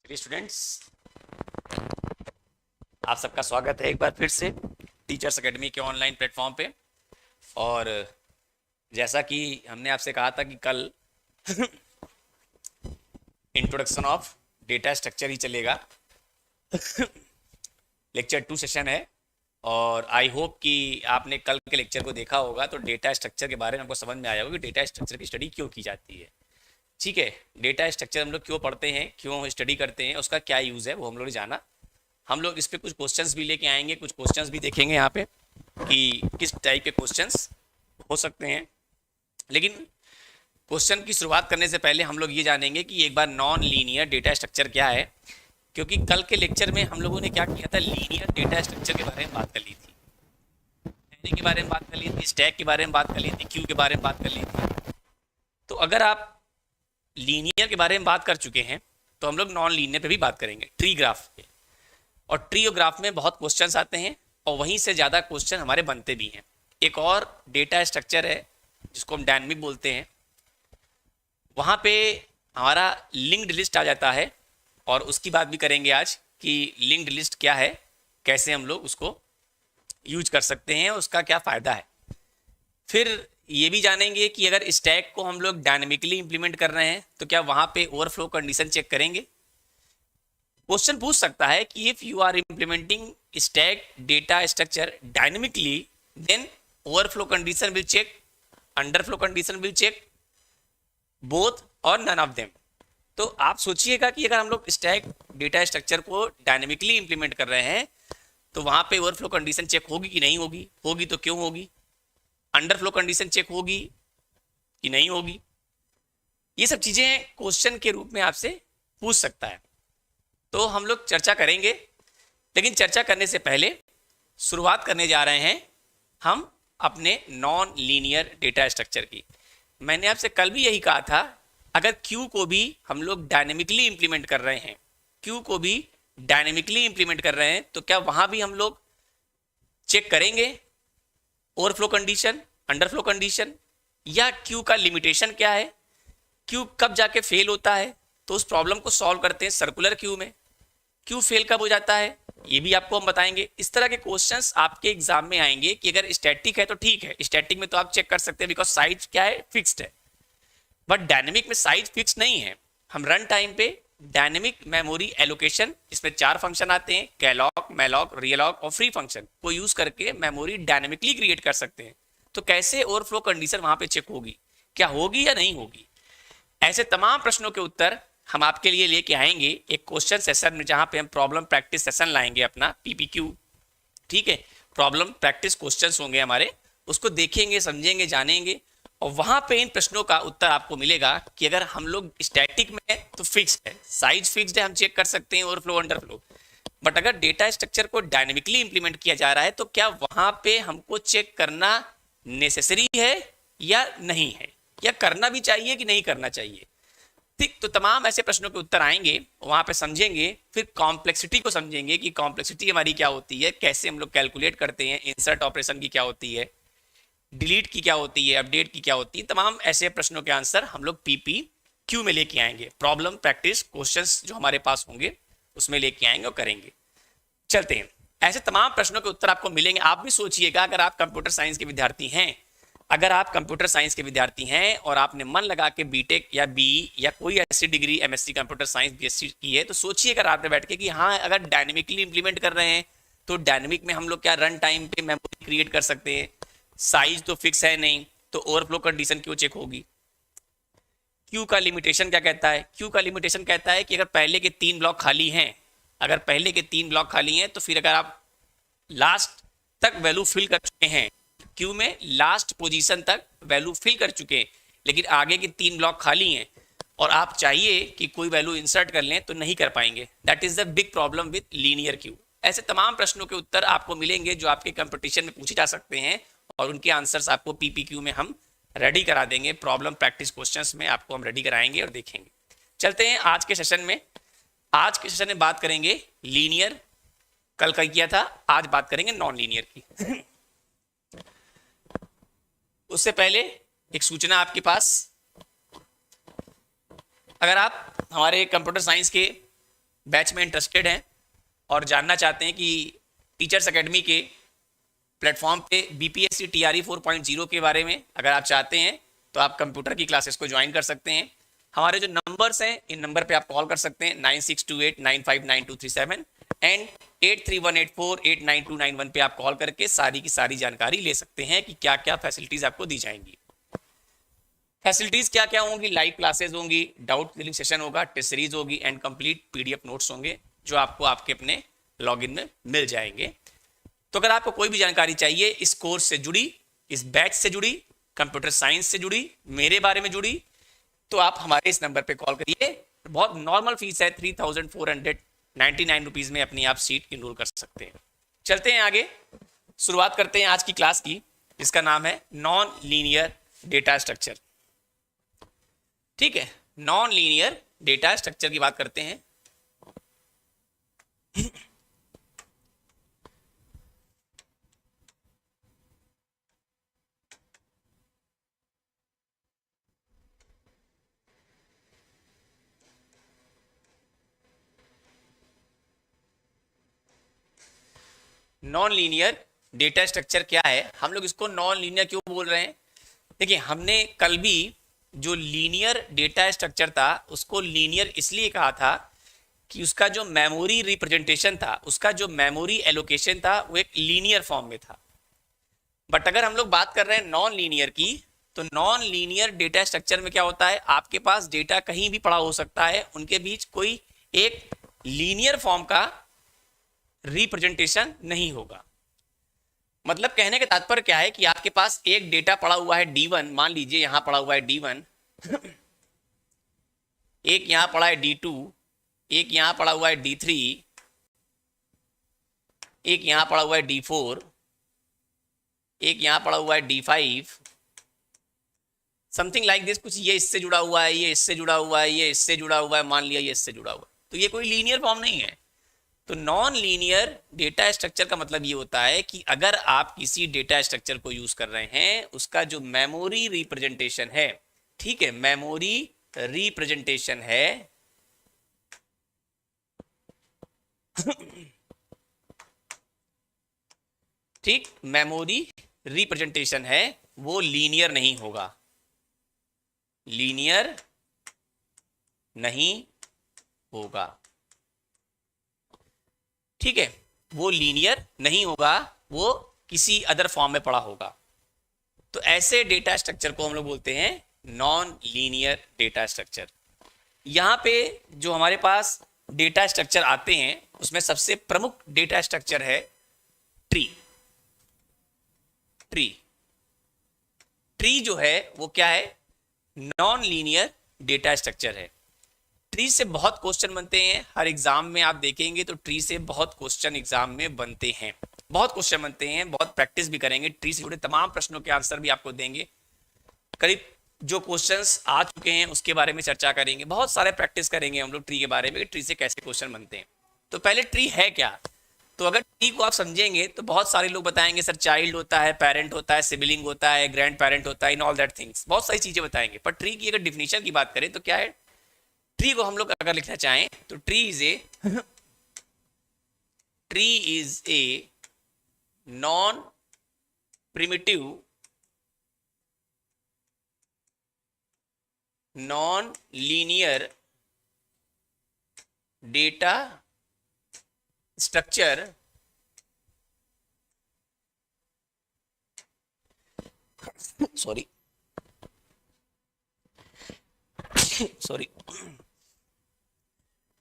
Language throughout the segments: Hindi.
प्रिय स्टूडेंट्स, आप सबका स्वागत है एक बार फिर से टीचर्स एकेडमी के ऑनलाइन प्लेटफॉर्म पे। और जैसा कि हमने आपसे कहा था कि कल इंट्रोडक्शन ऑफ डेटा स्ट्रक्चर ही चलेगा। लेक्चर 2 सेशन है और आई होप कि आपने कल के लेक्चर को देखा होगा तो डेटा स्ट्रक्चर के बारे में आपको समझ में आया होगा कि डेटा स्ट्रक्चर की स्टडी क्यों की जाती है। ठीक है, डेटा स्ट्रक्चर हम लोग क्यों पढ़ते हैं, क्यों स्टडी करते हैं, उसका क्या यूज़ है वो हम लोग ने जाना। हम लोग इस पे कुछ क्वेश्चंस भी लेके आएंगे, कुछ क्वेश्चंस भी देखेंगे यहाँ पे कि किस टाइप के क्वेश्चंस हो सकते हैं। लेकिन क्वेश्चन की शुरुआत करने से पहले हम लोग ये जानेंगे कि एक बार नॉन लीनियर डेटा स्ट्रक्चर क्या है, क्योंकि कल के लेक्चर में हम लोगों ने क्या किया था, लीनियर डेटा स्ट्रक्चर के बारे में बात कर ली थी, एरे के बारे में बात कर ली थी, स्टैक के बारे में बात कर ली थी, क्यू के बारे में बात कर ली थी। तो अगर आप लीनियर के बारे में बात कर चुके हैं तो हम लोग नॉन लीनियर पे भी बात करेंगे, ट्री ग्राफ पे। और ट्री और ग्राफ में बहुत क्वेश्चंस आते हैं और वहीं से ज़्यादा क्वेश्चन हमारे बनते भी हैं। एक और डेटा स्ट्रक्चर है जिसको हम डायनेमिक बोलते हैं, वहाँ पे हमारा लिंक्ड लिस्ट आ जाता है और उसकी बात भी करेंगे आज कि लिंक्ड लिस्ट क्या है, कैसे हम लोग उसको यूज कर सकते हैं, उसका क्या फ़ायदा है। फिर ये भी जानेंगे कि अगर स्टैक को हम लोग डायनेमिकली इंप्लीमेंट कर रहे हैं तो क्या वहाँ पे ओवरफ्लो कंडीशन चेक करेंगे। क्वेश्चन पूछ सकता है कि if you are implementing stack data structure dynamically then overflow condition will check, underflow condition will check, both और नन ऑफ देम। तो आप सोचिएगा कि अगर हम लोग स्टैक डेटा स्ट्रक्चर को डायनेमिकली इंप्लीमेंट कर रहे हैं तो वहां पे ओवरफ्लो कंडीशन चेक होगी कि नहीं होगी, होगी तो क्यों होगी, अंडरफ्लो कंडीशन चेक होगी कि नहीं होगी। ये सब चीजें क्वेश्चन के रूप में आपसे पूछ सकता है, तो हम लोग चर्चा करेंगे। लेकिन चर्चा करने से पहले शुरुआत करने जा रहे हैं हम अपने नॉन लीनियर डेटा स्ट्रक्चर की। मैंने आपसे कल भी यही कहा था, अगर क्यू को भी हम लोग डायनेमिकली इंप्लीमेंट कर रहे हैं, क्यू को भी डायनेमिकली इंप्लीमेंट कर रहे हैं तो क्या वहां भी हम लोग चेक करेंगे ओवरफ्लो कंडीशन, अंडरफ्लो कंडीशन, या क्यू का लिमिटेशन क्या है, क्यू कब जाके फेल होता है। तो उस प्रॉब्लम को सॉल्व करते हैं सर्कुलर क्यू में, क्यू फेल कब हो जाता है ये भी आपको हम बताएंगे। इस तरह के क्वेश्चंस आपके एग्जाम में आएंगे कि अगर स्टैटिक है तो ठीक है, स्टैटिक में तो आप चेक कर सकते हैं बिकॉज साइज क्या है, फिक्स्ड है। बट डायनेमिक में साइज फिक्स नहीं है। हम रन टाइम पे डायनेमिक मेमोरी एलोकेशन, इसमें 4 फंक्शन आते हैं, कैलॉग, मैलॉग, रियलॉग और फ्री फंक्शन को यूज करके मेमोरी डायनेमिकली क्रिएट कर सकते हैं। तो कैसे ओवरफ्लो कंडीशन वहां पे चेक होगी, क्या होगी या नहीं होगी, ऐसे तमाम प्रश्नों के उत्तर हम आपके लिए लेके आएंगे एक क्वेश्चन सेशन में, जहां पे हम प्रॉब्लम प्रैक्टिस सेशन लाएंगे अपना पीपीक्यू। ठीक है, प्रॉब्लम प्रैक्टिस क्वेश्चंस होंगे हमारे, उसको देखेंगे, समझेंगे, जानेंगे और वहां पे इन प्रश्नों का उत्तर आपको मिलेगा कि अगर हम लोग स्टैटिक में है तो फिक्स है, साइज फिक्स्ड है, हम चेक कर सकते हैं ओवरफ्लो अंडरफ्लो। बट अगर डेटा स्ट्रक्चर को डायनेमिकली इंप्लीमेंट किया जा रहा है तो क्या वहां पे हमको चेक करना नेसेसरी है या नहीं है, या करना भी चाहिए कि नहीं करना चाहिए। ठीक, तो तमाम ऐसे प्रश्नों के उत्तर आएंगे, वहां पे समझेंगे, फिर कॉम्प्लेक्सिटी को समझेंगे कि कॉम्प्लेक्सिटी हमारी क्या होती है, कैसे हम लोग कैलकुलेट करते हैं, इंसर्ट ऑपरेशन की क्या होती है, डिलीट की क्या होती है, अपडेट की क्या होती है। तमाम ऐसे प्रश्नों के आंसर हम लोग पीपी क्यू में लेके आएंगे, प्रॉब्लम प्रैक्टिस क्वेश्चंस जो हमारे पास होंगे उसमें लेके आएंगे और करेंगे। चलते हैं, ऐसे तमाम प्रश्नों के उत्तर आपको मिलेंगे। आप भी सोचिएगा, अगर आप कंप्यूटर साइंस के विद्यार्थी हैं, अगर आप कंप्यूटर साइंस के विद्यार्थी हैं और आपने मन लगा के बीटेक या बीई या कोई ऐसी degree MSc computer science BSc की है, तो सोचिएगा रात में बैठ के कि हाँ, अगर डायनेमिकली इंप्लीमेंट कर रहे हैं तो डायनेमिक में हम लोग क्या रन टाइम पे मेमोरी क्रिएट कर सकते हैं, साइज तो फिक्स है नहीं, तो ओवरफ्लो कंडीशन क्यों चेक होगी। क्यू का लिमिटेशन क्या कहता है, क्यू का लिमिटेशन कहता है कि अगर पहले के 3 ब्लॉक खाली हैं, अगर पहले के 3 ब्लॉक खाली हैं तो फिर अगर आप लास्ट तक वैल्यू फिल कर चुके हैं, क्यू में लास्ट पोजीशन तक वैल्यू फिल कर चुके हैं, लेकिन आगे के 3 ब्लॉक खाली हैं और आप चाहिए कि कोई वैल्यू इंसर्ट कर लें तो नहीं कर पाएंगे। That is the big problem with linear Q. ऐसे तमाम प्रश्नों के उत्तर आपको मिलेंगे जो आपके कंपटीशन में पूछे जा सकते हैं और उनके आंसर्स आपको पीपीक्यू में हम रेडी करा देंगे, प्रॉब्लम प्रैक्टिस क्वेश्चंस में आपको हम रेडी कराएंगे और देखेंगे। चलते हैं आज के सेशन में। आज के सेशन में बात करेंगे लीनियर, कल का किया था, आज बात करेंगे नॉन लीनियर की। उससे पहले एक सूचना आपके पास, अगर आप हमारे कंप्यूटर साइंस के बैच में इंटरेस्टेड हैं और जानना चाहते हैं कि टीचर्स एकेडमी के प्लेटफॉर्म पे बीपीएससी टीआरई 4.0 के बारे में अगर आप चाहते हैं तो आप कंप्यूटर की क्लासेस को ज्वाइन कर सकते हैं। हमारे जो नंबर्स हैं, इन नंबर पे आप कॉल कर सकते हैं 9628959237 एंड 8318489291 पे आप कॉल करके सारी की सारी जानकारी ले सकते हैं कि क्या क्या फैसिलिटीज आपको दी जाएंगी। फैसिलिटीज क्या क्या होंगी? लाइव क्लासेस होंगी, डाउट क्लियरिंग सेशन होगा, टेस्ट सीरीज होगी एंड कंप्लीट पीडीएफ नोट्स होंगे जो आपको आपके अपने लॉगिन में मिल जाएंगे। तो अगर आपको कोई भी जानकारी चाहिए इस कोर्स से जुड़ी, इस बैच से जुड़ी, कंप्यूटर साइंस से जुड़ी, मेरे बारे में जुड़ी, तो आप हमारे इस नंबर पे कॉल करिए। बहुत नॉर्मल फीस है, 3499 रुपीज में अपनी आप सीट इनरोल कर सकते हैं। चलते हैं आगे, शुरुआत करते हैं आज की क्लास की, जिसका नाम है नॉन लीनियर डेटा स्ट्रक्चर। ठीक है, नॉन लीनियर डेटा स्ट्रक्चर की बात करते हैं। नॉन लीनियर डेटा स्ट्रक्चर क्या है? हम लोग इसको नॉन लीनियर क्यों बोल रहे हैं? देखिए, हमने कल भी जो लीनियर डेटा स्ट्रक्चर था उसको लीनियर इसलिए कहा था कि उसका जो मेमोरी रिप्रेजेंटेशन था, उसका जो मेमोरी एलोकेशन था, वो एक लीनियर फॉर्म में था। बट अगर हम लोग बात कर रहे हैं नॉन लीनियर की, तो नॉन लीनियर डेटा स्ट्रक्चर में क्या होता है, आपके पास डेटा कहीं भी पड़ा हो सकता है, उनके बीच कोई एक लीनियर फॉर्म का रिप्रेजेंटेशन नहीं होगा। मतलब कहने का तात्पर्य क्या है कि आपके पास एक डेटा पड़ा हुआ है D1, मान लीजिए यहां पड़ा हुआ है D1, एक यहां पड़ा है D2, एक यहां पड़ा हुआ है D3, एक यहां पड़ा हुआ है D4, एक यहां पड़ा हुआ है D5, समथिंग लाइक दिस। कुछ ये इससे जुड़ा हुआ है, ये इससे जुड़ा हुआ है, ये इससे जुड़ा हुआ है, मान लिया ये इससे जुड़ा हुआ है, तो ये कोई लीनियर फॉर्म नहीं है। तो नॉन लीनियर डेटा स्ट्रक्चर का मतलब ये होता है कि अगर आप किसी डेटा स्ट्रक्चर को यूज कर रहे हैं, उसका जो मेमोरी रिप्रेजेंटेशन है, ठीक है, मेमोरी रिप्रेजेंटेशन है ठीक, मेमोरी रिप्रेजेंटेशन है, वो लीनियर नहीं होगा, लीनियर नहीं होगा। ठीक है, वो लीनियर नहीं होगा, वो किसी अदर फॉर्म में पड़ा होगा। तो ऐसे डेटा स्ट्रक्चर को हम लोग बोलते हैं नॉन लीनियर डेटा स्ट्रक्चर। यहां पे जो हमारे पास डेटा स्ट्रक्चर आते हैं उसमें सबसे प्रमुख डेटा स्ट्रक्चर है ट्री। ट्री ट्री जो है वो क्या है? नॉन लीनियर डेटा स्ट्रक्चर है। ट्री से बहुत क्वेश्चन बनते हैं, हर एग्जाम में आप देखेंगे तो ट्री से बहुत क्वेश्चन एग्जाम में बनते हैं, बहुत क्वेश्चन बनते हैं, बहुत प्रैक्टिस भी करेंगे, ट्री से जुड़े तमाम प्रश्नों के आंसर भी आपको देंगे। करीब जो क्वेश्चंस आ चुके हैं उसके बारे में चर्चा करेंगे, बहुत सारे प्रैक्टिस करेंगे हम लोग ट्री के बारे में कि ट्री से कैसे क्वेश्चन बनते हैं। तो पहले ट्री है क्या? तो अगर ट्री को आप समझेंगे तो बहुत सारे लोग बताएंगे सर चाइल्ड होता है, पेरेंट होता है, सिबलिंग होता है, ग्रैंड पेरेंट होता है, इन ऑल दैट थिंग्स, बहुत सारी चीजें बताएंगे। पर ट्री की अगर डिफिनेशन की बात करें तो क्या है? ट्री को हम लोग अगर लिखना चाहें तो tree is a non primitive, non linear data structure sorry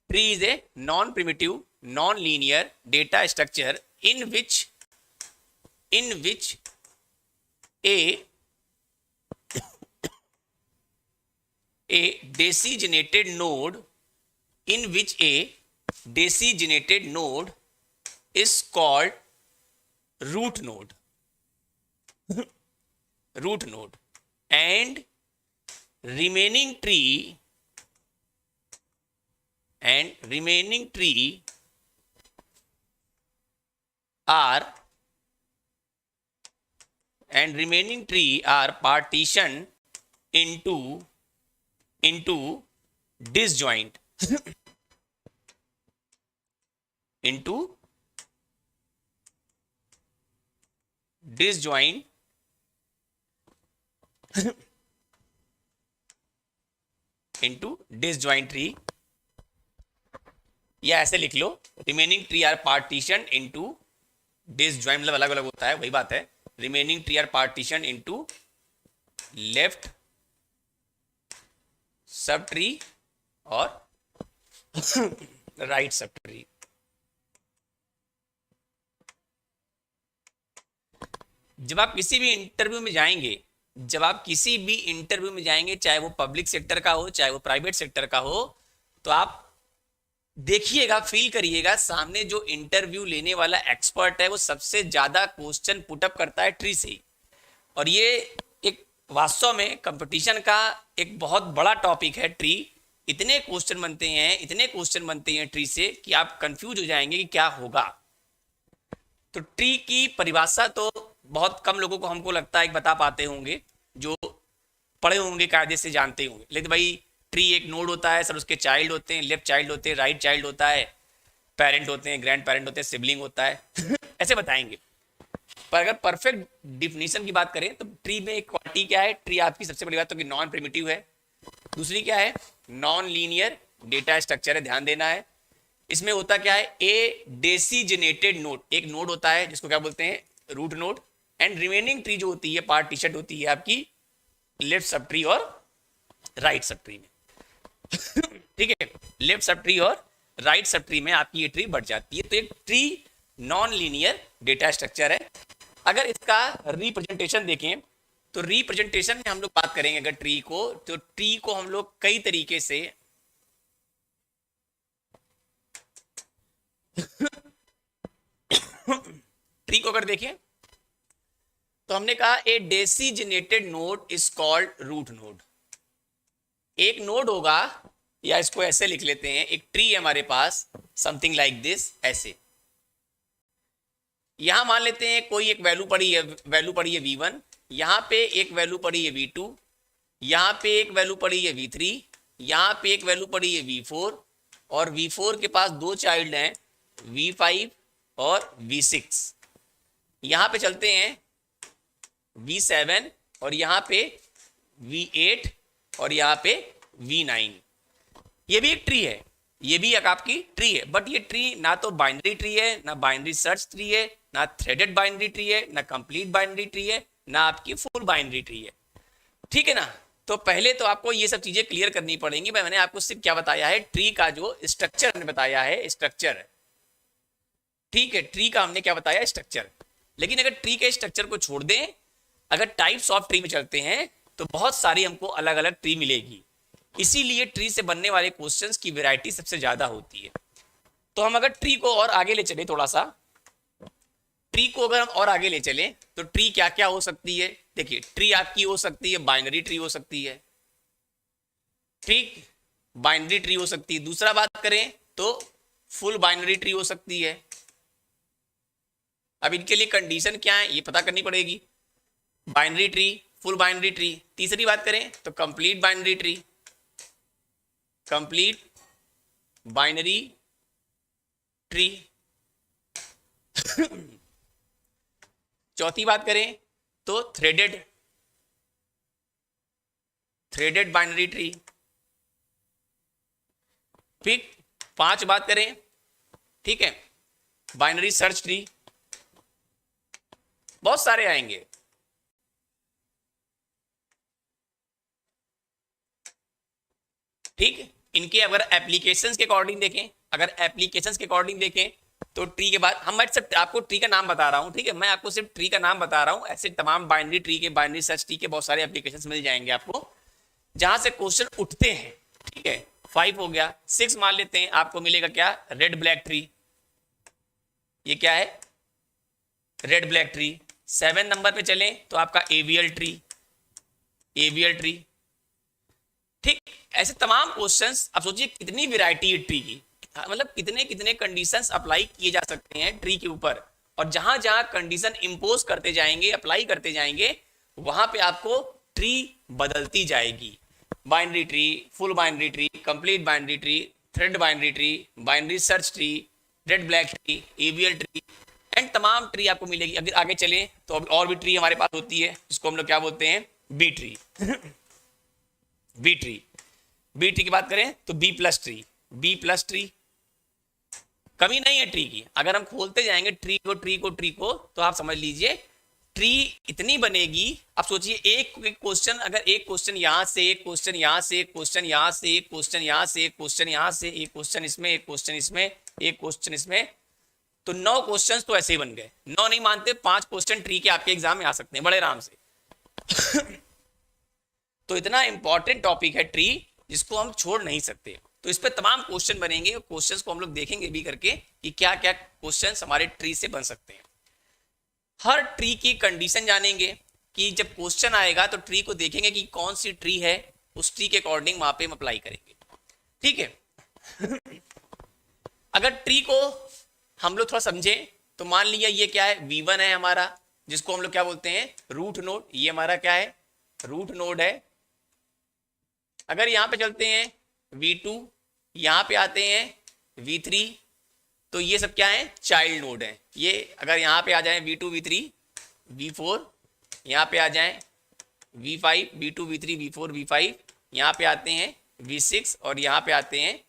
tree is a non-primitive, non-linear data structure in which a designated node is called root node and remaining tree are partitioned into disjoint into disjoint tree, या ऐसे लिख लो remaining tree are partition into disjoint, मतलब अलग अलग होता है, वही बात है। Remaining tree are partition into left subtree और राइट सब ट्री। जब आप किसी भी इंटरव्यू में जाएंगे, चाहे वो पब्लिक सेक्टर का हो चाहे वो प्राइवेट सेक्टर का हो, तो आप देखिएगा, फील करिएगा, सामने जो इंटरव्यू लेने वाला एक्सपर्ट है वो सबसे ज्यादा क्वेश्चन पुटअप करता है ट्री से ही। और ये एक वास्तव में कंपटीशन का एक बहुत बड़ा टॉपिक है ट्री। इतने क्वेश्चन बनते हैं ट्री से कि आप कंफ्यूज हो जाएंगे कि क्या होगा। तो ट्री की परिभाषा तो बहुत कम लोगों को, हमको लगता है, बता पाते होंगे, जो पढ़े होंगे कायदे से जानते होंगे। लेकिन भाई ट्री एक नोड होता है सर, उसके चाइल्ड होते हैं, लेफ्ट चाइल्ड होते हैं, राइट चाइल्ड होता है, पेरेंट होते हैं, ग्रैंड पेरेंट होते हैं, सिबलिंग होता है ऐसे बताएंगे। पर अगर परफेक्ट डिफिनीशन की बात करें तो ट्री में एक क्वालिटी क्या है, ट्री आपकी सबसे बड़ी बात तो कि नॉन प्रिमिटिव है। दूसरी क्या है, नॉन लीनियर डेटा स्ट्रक्चर है, ध्यान देना है। इसमें होता क्या है, ए डेसिजनेटेड नोड, एक नोड होता है जिसको क्या बोलते हैं, root node, and remaining tree जो होती है पार्टीशन होती है आपकी लेफ्ट सब ट्री और राइट सब ट्री में ठीक है, लेफ्ट सब ट्री और राइट सब ट्री में आपकी ये ट्री बढ़ जाती है। तो एक tree non linear data structure है। अगर इसका रिप्रेजेंटेशन देखें तो रिप्रेजेंटेशन में हम लोग बात करेंगे अगर ट्री को, तो ट्री को हम लोग कई तरीके से ट्री को अगर देखें तो हमने कहा a designated node is called root node. एक नोड होगा, या इसको ऐसे लिख लेते हैं, एक ट्री है हमारे पास समथिंग लाइक दिस, ऐसे। यहां मान लेते हैं कोई एक वैल्यू पड़ी है v1, यहां पे एक वैल्यू पड़ी है v2, यहां पे एक वैल्यू पड़ी है v3, यहां पे एक वैल्यू पड़ी है v4, और v4 के पास दो चाइल्ड हैं v5 और v6। यहां पे चलते हैं v7, और यहां पे v8, और यहां पे v9। ये भी एक ट्री है, ये भी एक आपकी ट्री है, बट ये ट्री ना तो बाइनरी ट्री है, ना बाइनरी सर्च ट्री है, ना थ्रेडेड बाइनरी ट्री है, ना कंप्लीट बाइनरी ट्री है, ना आपकी फुल बाइनरी ट्री है। ठीक है ना। तो पहले तो आपको ये सब चीजें क्लियर करनी पड़ेंगी। मैंने आपको सिर्फ क्या बताया है, ट्री का जो स्ट्रक्चर हमने बताया है, स्ट्रक्चर। ठीक है, ट्री का हमने क्या बताया, स्ट्रक्चर। लेकिन अगर ट्री के स्ट्रक्चर को छोड़ दें, अगर टाइप्स ऑफ ट्री में चलते हैं तो बहुत सारी हमको अलग अलग ट्री मिलेगी। इसीलिए ट्री से बनने वाले क्वेश्चंस की वैरायटी सबसे ज्यादा होती है। तो हम अगर ट्री को और आगे ले चले, थोड़ा सा ट्री को अगर हम और आगे ले चले तो ट्री क्या क्या हो सकती है। देखिए, ट्री आपकी हो सकती है, बाइनरी ट्री हो सकती है, ठीक, बाइनरी ट्री हो सकती है। दूसरा बात करें तो फुल बाइनरी ट्री हो सकती है। अब इनके लिए कंडीशन क्या है ये पता करनी पड़ेगी, binary tree, full binary tree. तीसरी बात करें तो complete binary tree, complete binary tree. चौथी बात करें तो थ्रेडेड बाइनरी ट्री। फिर 5 बात करें, ठीक है, बाइनरी सर्च ट्री। बहुत सारे आएंगे। ठीक, इनके अगर एप्लीकेशंस के अकॉर्डिंग देखें, तो ट्री के बाद हम सिर्फ आपको ट्री का नाम बता रहा हूं, ठीक है, मैं आपको सिर्फ ट्री का नाम बता रहा हूं। ऐसे तमाम बाइनरी ट्री के, बाइनरी सर्च ट्री के बहुत सारे एप्लीकेशंस मिल जाएंगे आपको जहां से क्वेश्चन उठते हैं। ठीक है, 5 हो गया। 6 मान लेते हैं, आपको मिलेगा क्या, रेड ब्लैक ट्री। ये क्या है, रेड ब्लैक ट्री। 7 नंबर पे चलें तो आपका एवीएल ट्री। ठीक, ऐसे तमाम क्वेश्चंस। अब सोचिए कितनी वैरायटी है ट्री की, मतलब कितने कंडीशंस अप्लाई किए जा सकते हैं ट्री के ऊपर। और जहां जहां कंडीशन इंपोज करते जाएंगे, अप्लाई करते जाएंगे, वहां पे आपको ट्री बदलती जाएगी। Binary tree, full binary tree, complete binary tree, thread binary tree, binary search tree, red black tree, AVL tree and तमाम ट्री आपको मिलेगी। अगर आगे चले तो अभी और भी ट्री हमारे पास होती है जिसको हम लोग क्या बोलते हैं, B tree. B tree, B tree की बात करें तो B plus tree, B plus tree, कमी नहीं है ट्री की। अगर हम खोलते जाएंगे ट्री को ट्री को ट्री को तो आप समझ लीजिए ट्री इतनी बनेगी। आप सोचिए एक क्वेश्चन, अगर एक क्वेश्चन यहाँ से, एक क्वेश्चन यहाँ से, एक क्वेश्चन यहाँ से, एक क्वेश्चन यहाँ से, एक क्वेश्चन यहाँ से, एक क्वेश्चन इसमें, एक क्वेश्चन इसमें, एक क्वेश्चन इसमें, तो 9 क्वेश्चंस तो ऐसे ही बन गए। 9 नहीं मानते, 5 क्वेश्चन ट्री के आपके एग्जाम में आ सकते हैं बड़े आराम से। तो इतना इंपॉर्टेंट टॉपिक है ट्री जिसको हम छोड़ नहीं सकते। तो इस पे तमाम क्वेश्चन बनेंगे, क्वेश्चंस को हम लोग देखेंगे भी करके कि क्या क्या क्वेश्चंस हमारे ट्री से बन सकते हैं। हर ट्री की कंडीशन जानेंगे कि जब क्वेश्चन आएगा तो ट्री को देखेंगे कि कौन सी ट्री है, उस ट्री के अकॉर्डिंग वहां पे हम अप्लाई करेंगे। ठीक है। अगर ट्री को हम लोग थोड़ा समझे तो मान लिया ये क्या है, V1 है हमारा, जिसको हम लोग क्या बोलते हैं, रूट नोड। ये हमारा क्या है, रूट नोड है। अगर यहां पे चलते हैं V2, यहां पे आते हैं V3, तो ये सब क्या है, चाइल्ड नोड है। ये अगर यहां पे आ जाए V2 V3 V4, यहां पे आ जाए V5 V2 V3 V4 V5, यहां पे आते हैं V6 और यहां पे आते हैं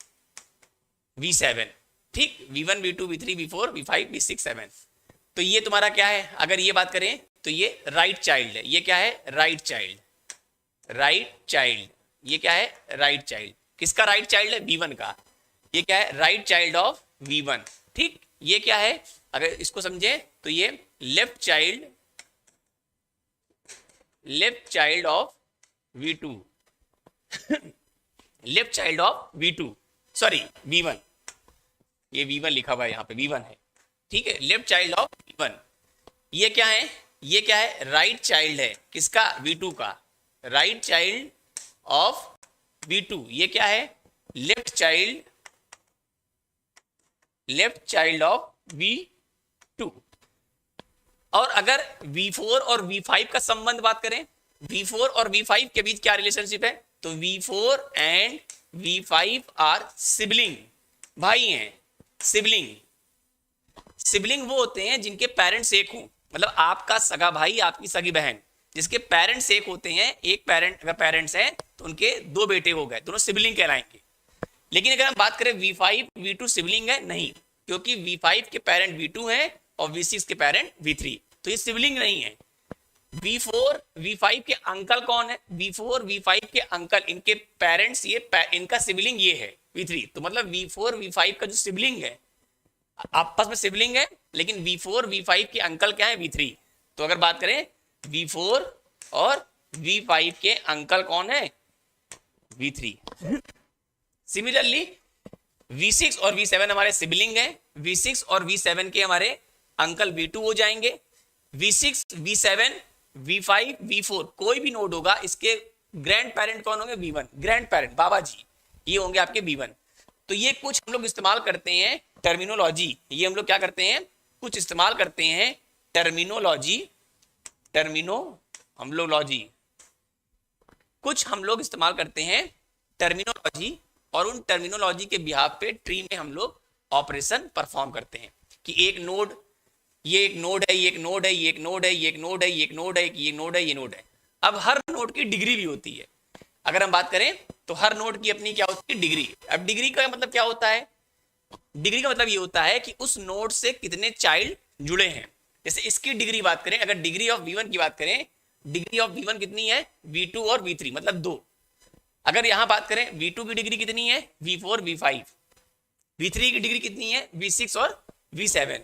V7। ठीक, V1 V2 V3 V4 V5 V6 7। तो ये तुम्हारा क्या है, अगर ये बात करें तो ये राइट चाइल्ड है। ये क्या है, राइट चाइल्ड, राइट चाइल्ड। ये क्या है, राइट चाइल्ड। किसका राइट चाइल्ड है, V1 का। ये क्या है, राइट चाइल्ड ऑफ V1। ठीक, ये क्या है, अगर इसको समझे तो ये left child, left child of V2। Left child of V2, sorry V1। ये V1 लिखा हुआ है यहाँ पे, V1 है। ठीक है, लेफ्ट चाइल्ड ऑफ V1। ये क्या है, ये क्या है, राइट चाइल्ड है। किसका, V2 का। Right child of V2। ये क्या है, left child, left child of V2। और अगर V4 और V5 का संबंध बात करें, V4 और V5 के बीच क्या रिलेशनशिप है, तो V4 and V5 are sibling, भाई हैं। सिबलिंग, सिबलिंग वो होते हैं जिनके पेरेंट्स एक हों, मतलब आपका सगा भाई, आपकी सगी बहन, जिसके पेरेंट्स एक होते हैं। एक पेरेंट, अगर पेरेंट्स हैं तो उनके 2 बेटे हो गए, दोनों सिबलिंग कहलाएंगे। लेकिन अगर हम बात करें V5 V2 सिबलिंग है नहीं, क्योंकि V5 के पेरेंट V2 हैं और V6 के पेरेंट V3, तो ये सिबलिंग नहीं है। V4 V5 के अंकल कौन है, V4 V5 के अंकल, इनके पेरेंट्स, ये इनका सिबलिंग ये है V3। तो मतलब V4 V5 का जो सिबलिंग है, आपस में सिबलिंग है, लेकिन V4 V5 के अंकल क्या है, V3। तो अगर बात करें V4 और V5 के अंकल कौन है, V3। सिमिलरली V6 और V7 हमारे सिबलिंग है। V6 और V7 के हमारे अंकल V2 हो जाएंगे। V6 V7 V5 V4 कोई भी नोड होगा, इसके ग्रैंड पेरेंट कौन होंगे, V1। ग्रैंड पेरेंट बाबा जी, ये होंगे आपके V1। तो ये कुछ हम लोग इस्तेमाल करते हैं टर्मिनोलॉजी। ये हम लोग क्या करते हैं, कुछ इस्तेमाल करते हैं टर्मिनोलॉजी, हम लोग लॉजी, कुछ हम लोग इस्तेमाल करते हैं टर्मिनोलॉजी, और उन टर्मिनोलॉजी के बिहाफ पे ट्री में हम लोग ऑपरेशन परफॉर्म करते हैं कि एक नोड, ये एक नोड है, ये एक नोड है, ये एक नोड है, ये एक नोड है, ये एक नोड है, ये नोड है, ये नोड है। अब हर नोड की डिग्री भी होती है। अगर हम बात करें तो हर नोड की अपनी क्या होती है, डिग्री। अब डिग्री का मतलब क्या होता है, डिग्री का मतलब ये होता है कि उस नोड से कितने चाइल्ड जुड़े हैं। जैसे इसकी डिग्री बात करें, अगर डिग्री ऑफ V1 की बात करें, डिग्री ऑफ V1 कितनी है, V2 और V3 मतलब 2। अगर यहां बात करें V2 की डिग्री कितनी है, V4 V5, V3 की डिग्री कितनी है, V6 और V7।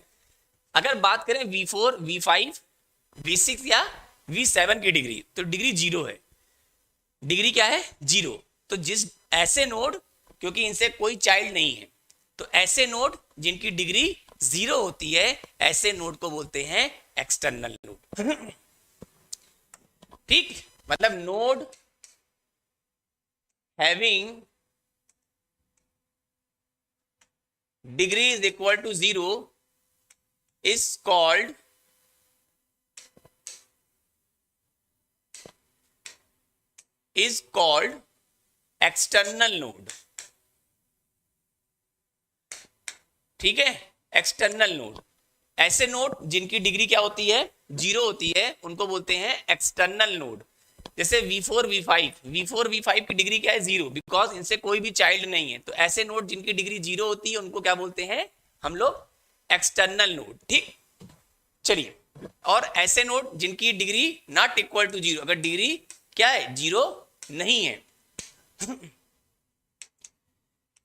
अगर बात करें V4 V5 V6 या V7 की डिग्री, तो डिग्री 0 है। डिग्री क्या है, 0। तो जिस ऐसे नोड, क्योंकि इनसे कोई चाइल्ड नहीं है, तो ऐसे नोड जिनकी डिग्री 0 होती है, ऐसे नोड को बोलते हैं एक्सटर्नल नोड। ठीक, मतलब node having degree is equal to 0 is called external node। ठीक है, एक्सटर्नल नोड। ऐसे नोड जिनकी डिग्री क्या होती है, 0 होती है, उनको बोलते हैं एक्सटर्नल नोड। जैसे V4 V5 की डिग्री क्या है, 0, बिकॉज इनसे कोई भी चाइल्ड नहीं है। तो ऐसे नोड जिनकी डिग्री 0 होती है उनको क्या बोलते हैं हम लोग, एक्सटर्नल नोड। ठीक, चलिए, और ऐसे नोड जिनकी डिग्री नॉट इक्वल टू 0, अगर डिग्री क्या है, 0 नहीं है,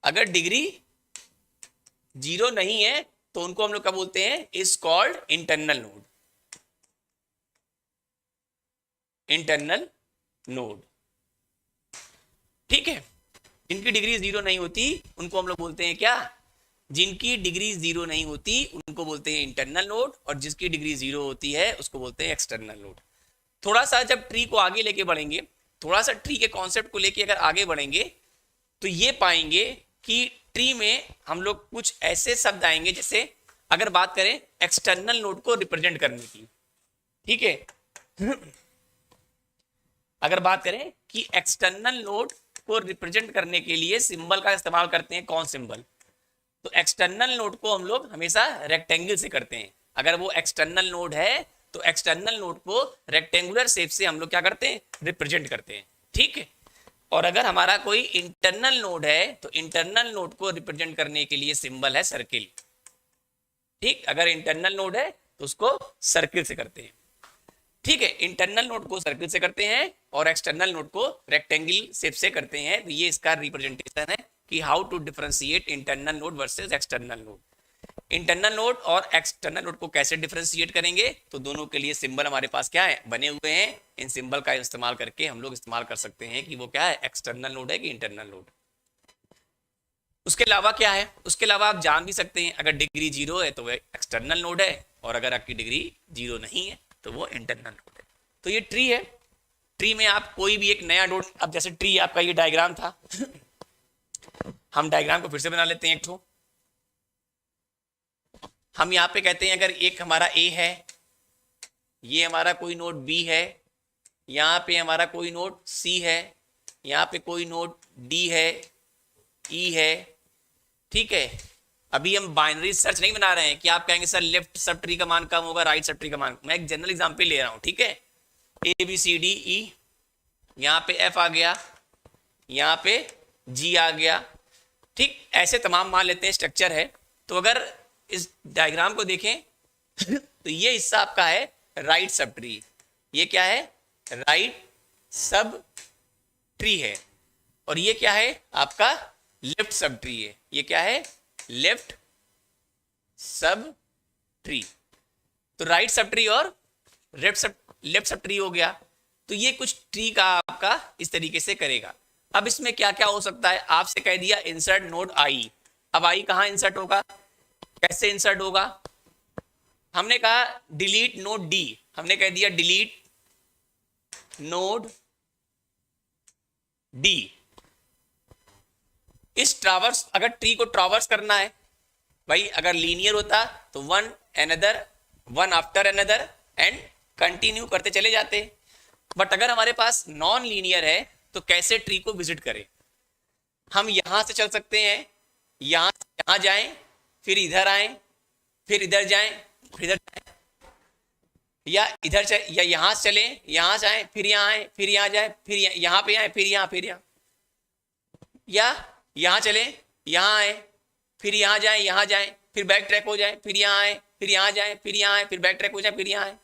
अगर डिग्री 0 नहीं है तो उनको हम लोग क्या बोलते हैं, is called internal node. Internal node, ठीक है। जिनकी डिग्री 0 नहीं होती उनको हम लोग बोलते हैं क्या, जिनकी डिग्री 0 नहीं होती उनको बोलते हैं इंटरनल नोड, और जिसकी डिग्री 0 होती है उसको बोलते हैं एक्सटर्नल नोड। थोड़ा सा जब ट्री को आगे लेके बढ़ेंगे, थोड़ा सा ट्री के कॉन्सेप्ट को लेके अगर आगे बढ़ेंगे तो ये पाएंगे कि ट्री में हम लोग कुछ ऐसे शब्द आएंगे, जैसे अगर बात करें एक्सटर्नल नोड को रिप्रेजेंट करने की, ठीक है, अगर बात करें कि एक्सटर्नल नोड को रिप्रेजेंट करने के लिए सिंबल का इस्तेमाल करते हैं, कौन सिंबल, तो एक्सटर्नल नोड को हम लोग हमेशा रेक्टेंगल से करते हैं। अगर वो एक्सटर्नल नोड है तो एक्सटर्नल नोड को रेक्टेंगुलर शेप से हम लोग क्या करते हैं, रिप्रेजेंट करते हैं, ठीक है। और अगर हमारा कोई इंटरनल नोड है तो इंटरनल नोड को रिप्रेजेंट करने के लिए सिंबल है सर्किल, ठीक। अगर इंटरनल नोड है तो उसको सर्किल से करते हैं, ठीक है। इंटरनल नोड को सर्किल से करते हैं और एक्सटर्नल नोड को रेक्टेंगल शेप से करते हैं। तो ये इसका रिप्रेजेंटेशन है कि how to differentiate internal node versus external node. Internal node और एक्सटर्नल नोड को कैसे डिफरेंशिएट करेंगे, तो दोनों के लिए सिंबल हमारे पास क्या है, बने हुए हैं। इन सिंबल का इस्तेमाल करके हम लोग इस्तेमाल कर सकते हैं कि वो क्या है, एक्सटर्नल नोड है कि इंटरनल नोड। उसके अलावा क्या है, उसके अलावा आप जान भी सकते हैं अगर डिग्री 0 है तो वो एक्सटर्नल नोड है, और अगर आपकी डिग्री 0 नहीं है तो वो इंटरनल नोड है। तो ये ट्री है, ट्री में आप कोई भी एक नया नोड, अब जैसे ट्री आपका ये डायग्राम था, हम डायग्राम को फिर से बना लेते हैं एक ठो। हम यहाँ पे कहते हैं अगर एक हमारा ए है, ये हमारा कोई नोड बी है, यहाँ पे हमारा कोई नोड सी है, यहाँ पे कोई नोड डी है, ई है, ठीक है। अभी हम बाइनरी सर्च नहीं बना रहे हैं कि आप कहेंगे सर लेफ्ट सब ट्री का मान कम होगा, राइट सब ट्री का मान, मैं एक जनरल एग्जांपल ले रहा हूँ, ठीक है। A B C D E, यहाँ पे एफ आ गया, यहाँ पे जी आ गया, ठीक। ऐसे तमाम मान लेते हैं, स्ट्रक्चर है। तो अगर इस डायग्राम को देखें तो ये हिस्सा आपका है राइट सब ट्री, ये क्या है, राइट सब ट्री है, और ये क्या है आपका लेफ्ट सब ट्री है, ये क्या है, लेफ्ट सब ट्री। तो राइट सब ट्री और लेफ्ट सब ट्री हो गया। तो ये कुछ ट्री का आपका इस तरीके से करेगा। अब इसमें क्या क्या हो सकता है, आपसे कह दिया इंसर्ट नोड आई। अब आई कहां इंसर्ट होगा, कैसे इंसर्ट होगा, हमने कहा डिलीट नोड डी, हमने कह दिया डिलीट नोड डी। इस ट्रावर्स, अगर ट्री को ट्रावर्स करना है भाई, अगर लीनियर होता तो one another, one after another and continue करते चले जाते, बट अगर हमारे पास नॉन लीनियर है तो कैसे ट्री को विजिट करें, हम यहां से चल सकते हैं, यहां जाएं, फिर इधर आए, फिर इधर जाएं, फिर इधर जाएं, या इधर या यहां से चले, यहां से आए, फिर यहां आए, फिर यहां जाए, फिर यहां पे आए, फिर यहां, या यहां चले, यहां आए, फिर यहां जाएं, फिर बैक ट्रैक हो जाए, फिर यहां आए, फिर यहां जाए, फिर यहां आए, फिर बैक ट्रैक हो जाए, फिर यहां आए।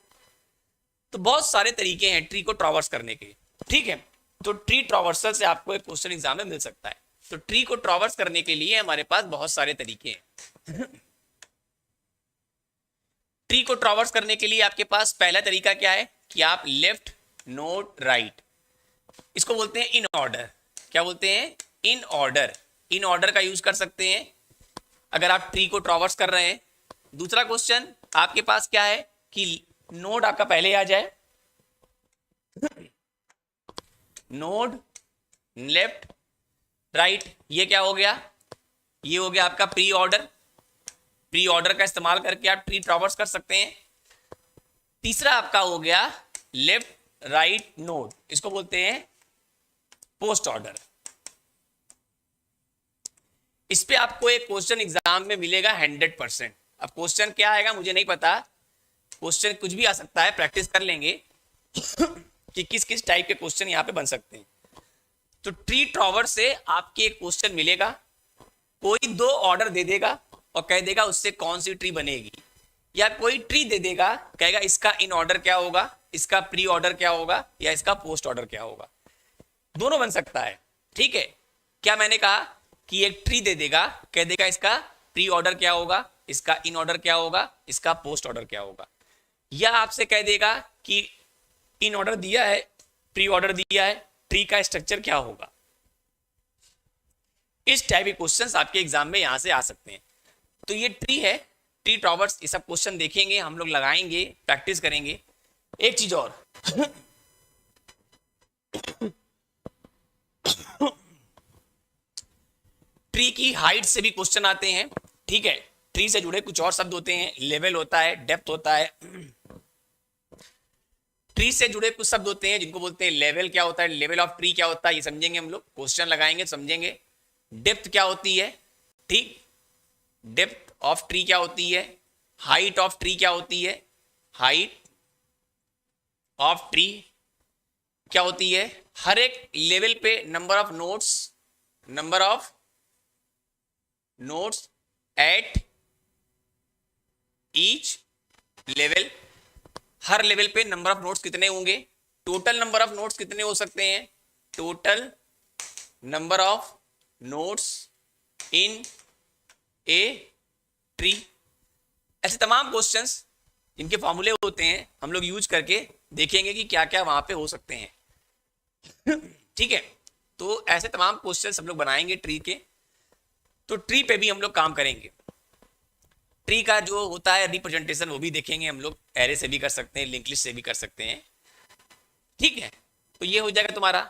तो बहुत सारे तरीके हैं ट्री को ट्रावर्स करने के, ठीक है। तो ट्री ट्रावर्सल से आपको एक क्वेश्चन एग्जाम में मिल सकता है। तो ट्री को ट्रावर्स करने के लिए हमारे पास बहुत सारे तरीके हैं। ट्री को ट्रावर्स करने के लिए आपके पास पहला तरीका क्या है कि आप लेफ्ट नोड राइट, इसको बोलते हैं इन ऑर्डर। क्या बोलते हैं, इन ऑर्डर। इन ऑर्डर का यूज कर सकते हैं अगर आप ट्री को ट्रावर्स कर रहे हैं। दूसरा क्वेश्चन आपके पास क्या है कि नोड आपका पहले आ जाए, नोड लेफ्ट राइट, ये क्या हो गया, ये हो गया आपका प्री ऑर्डर। प्री ऑर्डर का इस्तेमाल करके आप ट्री ट्रावर्स कर सकते हैं। तीसरा आपका हो गया लेफ्ट राइट नोड, इसको बोलते हैं पोस्ट ऑर्डर। इस पे आपको एक क्वेश्चन एग्जाम में मिलेगा 100%। अब क्वेश्चन क्या आएगा मुझे नहीं पता, क्वेश्चन कुछ भी आ सकता है, प्रैक्टिस कर लेंगे कि किस किस टाइप के क्वेश्चन यहाँ पे बन सकते हैं। तो ट्री ट्रॉवर से आपके एक क्वेश्चन मिलेगा, कोई दो ऑर्डर दे देगा और कह देगा उससे कौन सी ट्री बनेगी, या कोई ट्री दे देगा कहेगा इसका इन ऑर्डर क्या होगा, इसका प्री ऑर्डर क्या होगा, या इसका पोस्ट ऑर्डर क्या होगा। दोनों बन सकता है। ठीक है, क्या मैंने कहा कि एक ट्री दे देगा, कह देगा इसका प्री ऑर्डर क्या होगा, इसका इन ऑर्डर क्या होगा, इसका पोस्ट ऑर्डर क्या होगा, या आपसे कह देगा कि इन ऑर्डर दिया है, प्री ऑर्डर दिया है, ट्री का स्ट्रक्चर क्या होगा। इस टाइप के क्वेश्चंस आपके एग्जाम में यहां से आ सकते हैं। तो ये ट्री है, ट्री टॉवर्स, ये सब क्वेश्चन देखेंगे हम लोग, लगाएंगे, प्रैक्टिस करेंगे। एक चीज और ट्री की हाइट से भी क्वेश्चन आते हैं। ठीक है, ट्री से जुड़े कुछ और शब्द होते हैं, लेवल होता है, डेप्थ होता है। ट्री से जुड़े कुछ शब्द होते हैं जिनको बोलते हैं लेवल। क्या होता है, लेवल ऑफ ट्री क्या होता है, ये समझेंगे हम लोग, क्वेश्चन लगाएंगे समझेंगे। डेप्थ क्या होती है, ठीक, डेप्थ ऑफ ट्री क्या होती है, हाइट ऑफ ट्री क्या होती है, हाइट ऑफ ट्री क्या होती है, हर एक लेवल पे number of notes, number of notes at each level, her level पे नंबर ऑफ नोट्स कितने होंगे, टोटल नंबर ऑफ नोट्स कितने हो सकते हैं, total number of notes in a tree. ऐसे तमाम क्वेश्चंस जिनके फॉर्मूले होते हैं हम लोग यूज करके देखेंगे कि क्या क्या वहां पे हो सकते हैं। ठीक है, तो ऐसे तमाम क्वेश्चंस हम लोग बनाएंगे ट्री के। तो ट्री पे भी हम लोग काम करेंगे। ट्री का जो होता है रिप्रेजेंटेशन वो भी देखेंगे हम लोग, एरे से भी कर सकते हैं, लिंक लिस्ट से भी कर सकते हैं। ठीक है, तो ये हो जाएगा तुम्हारा।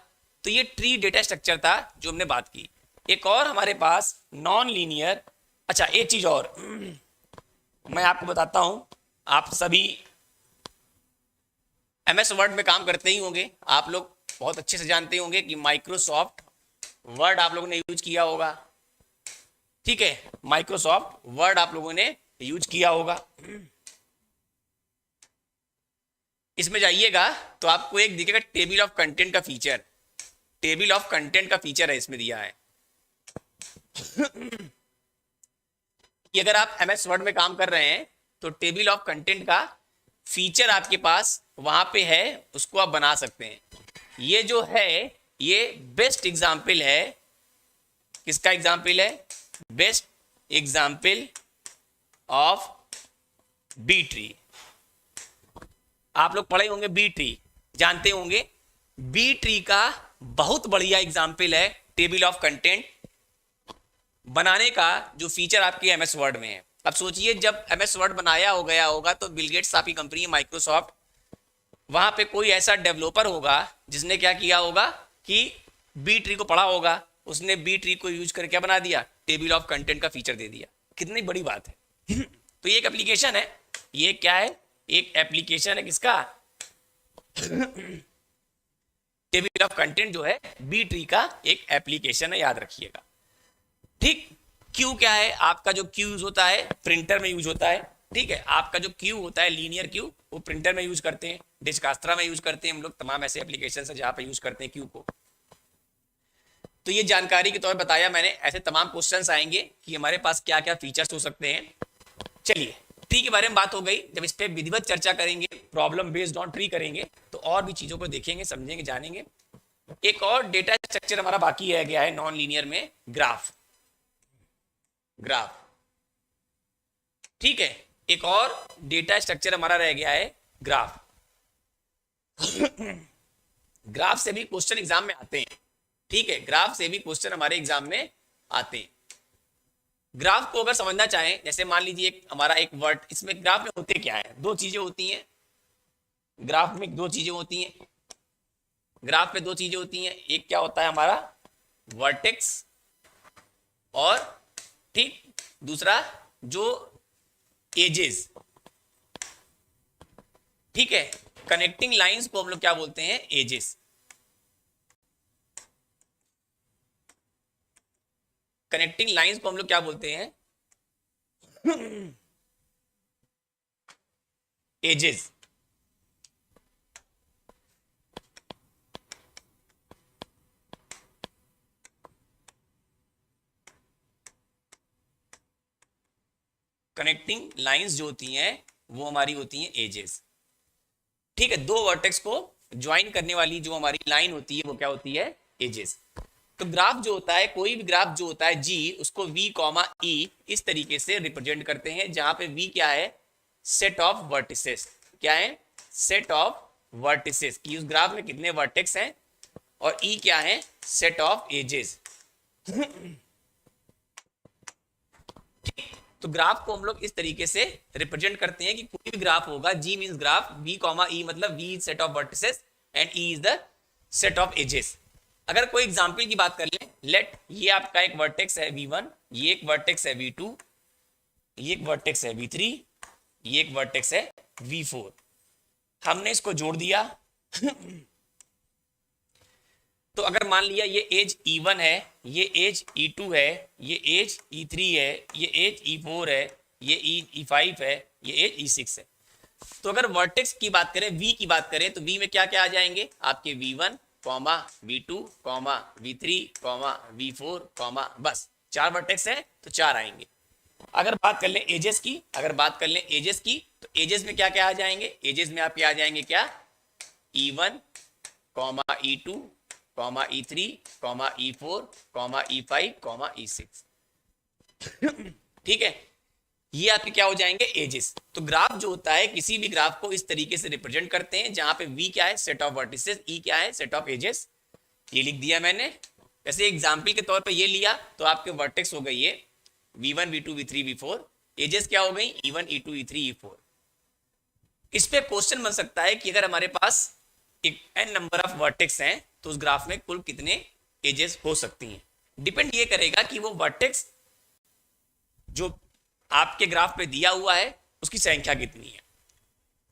तो ये ट्री डेटा स्ट्रक्चर था जो हमने बात की। एक और हमारे पास नॉन लीनियर, अच्छा एक चीज और मैं आपको बताता हूं, आप सभी एमएस वर्ड में काम करते ही होंगे, आप लोग बहुत अच्छे से जानते होंगे कि माइक्रोसॉफ्ट वर्ड आप लोगों ने यूज किया होगा। ठीक है, माइक्रोसॉफ्ट वर्ड आप लोगों ने यूज किया होगा। इसमें जाइएगा तो आपको एक दिखेगा टेबल ऑफ कंटेंट का फीचर, टेबल ऑफ कंटेंट का फीचर है इसमें दिया है कि अगर आप एमएस वर्ड में काम कर रहे हैं तो टेबल ऑफ कंटेंट का फीचर आपके पास वहां पे है, उसको आप बना सकते हैं। ये जो है ये बेस्ट एग्जाम्पल है, किसका एग्जाम्पल है, best example of B tree. आप लोग पढ़े होंगे बी ट्री, जानते होंगे बी ट्री का बहुत बढ़िया एग्जाम्पल है टेबल ऑफ कंटेंट बनाने का, जो फीचर आपके एमएस वर्ड में है। अब सोचिए जब एमएस वर्ड बनाया हो गया होगा तो बिल गेट्स आपकी कंपनी है माइक्रोसॉफ्ट, वहां पे कोई ऐसा डेवलपर होगा जिसने क्या किया होगा कि बी ट्री को पढ़ा होगा, उसने बी ट्री को यूज करके क्या बना दिया, टेबल ऑफ कंटेंट का फीचर दे दिया। कितनी बड़ी बात है। तो ये एक एप्लीकेशन है, ये क्या है, एक एप्लीकेशन है किसका, टेबल ऑफ कंटेंट जो है बी ट्री का एक एप्लीकेशन है, याद रखिएगा। ठीक, क्यू क्या है, आपका जो क्यू यूज होता है प्रिंटर में यूज होता है। ठीक है, आपका जो क्यू होता है लीनियर क्यू वो प्रिंटर में यूज करते हैं, डिस्कास्ट्रा में यूज करते हैं हम लोग, तमाम ऐसे एप्लीकेशन है जहां पे यूज करते हैं क्यू को। तो ये जानकारी के तौर पर बताया मैंने। ऐसे तमाम क्वेश्चंस आएंगे कि हमारे पास क्या क्या फीचर्स हो सकते हैं। चलिए ट्री के बारे में बात हो गई, जब इस पे विधिवत चर्चा करेंगे, प्रॉब्लम बेस्ड ऑन ट्री करेंगे तो और भी चीजों को देखेंगे, समझेंगे, जानेंगे। एक और डेटा स्ट्रक्चर हमारा बाकी रह गया है नॉन लीनियर में, ग्राफ। ग्राफ, ठीक है, एक और डेटा स्ट्रक्चर हमारा रह गया है ग्राफ। ग्राफ से भी क्वेश्चन एग्जाम में आते हैं। ठीक है, ग्राफ से भी क्वेश्चन हमारे एग्जाम में आते हैं। ग्राफ को अगर समझना चाहें, जैसे मान लीजिए एक हमारा एक वर्ड, इसमें ग्राफ में होते क्या है, दो चीजें होती हैं ग्राफ में, दो चीजें होती हैं ग्राफ में, दो चीजें होती हैं। एक क्या होता है हमारा वर्टेक्स, और ठीक दूसरा जो एजेस। ठीक है, कनेक्टिंग लाइंस को हम लोग क्या बोलते हैं, एजेस। कनेक्टिंग लाइंस को हम लोग क्या बोलते हैं एजेस। कनेक्टिंग लाइंस जो होती हैं वो हमारी होती हैं एजेस। ठीक है, दो वर्टेक्स को ज्वाइन करने वाली जो हमारी लाइन होती है वो क्या होती है, एजेस। तो ग्राफ जो होता है, कोई भी ग्राफ जो होता है जी, उसको v कॉमा ई इस तरीके से रिप्रेजेंट करते हैं, जहां पे v क्या है, सेट ऑफ वर्टिसेस। क्या है, सेट ऑफ वर्टिसेस, कि उस ग्राफ में कितने वर्टेक्स हैं, और e क्या है, सेट ऑफ एजेस। तो ग्राफ को हम लोग इस तरीके से रिप्रेजेंट करते हैं कि कोई भी ग्राफ होगा, g means graph, v comma E मतलब v is set of vertices and e is the set of edges. अगर कोई एग्जांपल की बात कर लें, लेट ये आपका एक वर्टेक्स है v1, ये एक वर्टेक्स है v2, ये एक वर्टेक्स है v3, ये एक वर्टेक्स है v4। हमने इसको जोड़ दिया। तो अगर मान लिया ये एज E1 है, ये एज E2 है, ये एज E3 है, ये एज E4 है, ये E5 है, ये एज E6 है। तो अगर वर्टेक्स की बात करें, V की बात करें, तो V में क्या क्या आ जाएंगे आपके, V1 comma V2 comma V3 comma V4 comma, बस 4 वर्टेक्स है तो 4 आएंगे। अगर बात कर लें एजेस की, तो एजेस में क्या क्या आ जाएंगे, एजेस में आपके आ जाएंगे क्या, E1 comma E2 comma E3 comma E4 comma E5 comma E6। ठीक है, ये आपके क्या हो जाएंगे, एजेस। तो ग्राफ जो होता है, किसी भी ग्राफ को इस तरीके से रिप्रेजेंट करते हैं, जहां पे V क्या है, सेट ऑफ वर्टिसेस, E क्या है, सेट ऑफ एजेस। ये लिख दिया मैंने। जैसे एग्जाम्पल के तौर पे ये लिया तो आपके वर्टेक्स हो गई ये V1 V2 V3 V4, edges क्या हो गई, E1 E2 E3 E4। इस पे क्वेश्चन बन सकता है कि अगर हमारे पास एक n नंबर ऑफ वर्टेक्स हैं तो उस ग्राफ में कुल कितने एजेस हो सकती हैं। डिपेंड ये करेगा कि वो वर्टेक्स जो आपके ग्राफ पे दिया हुआ है उसकी संख्या कितनी है।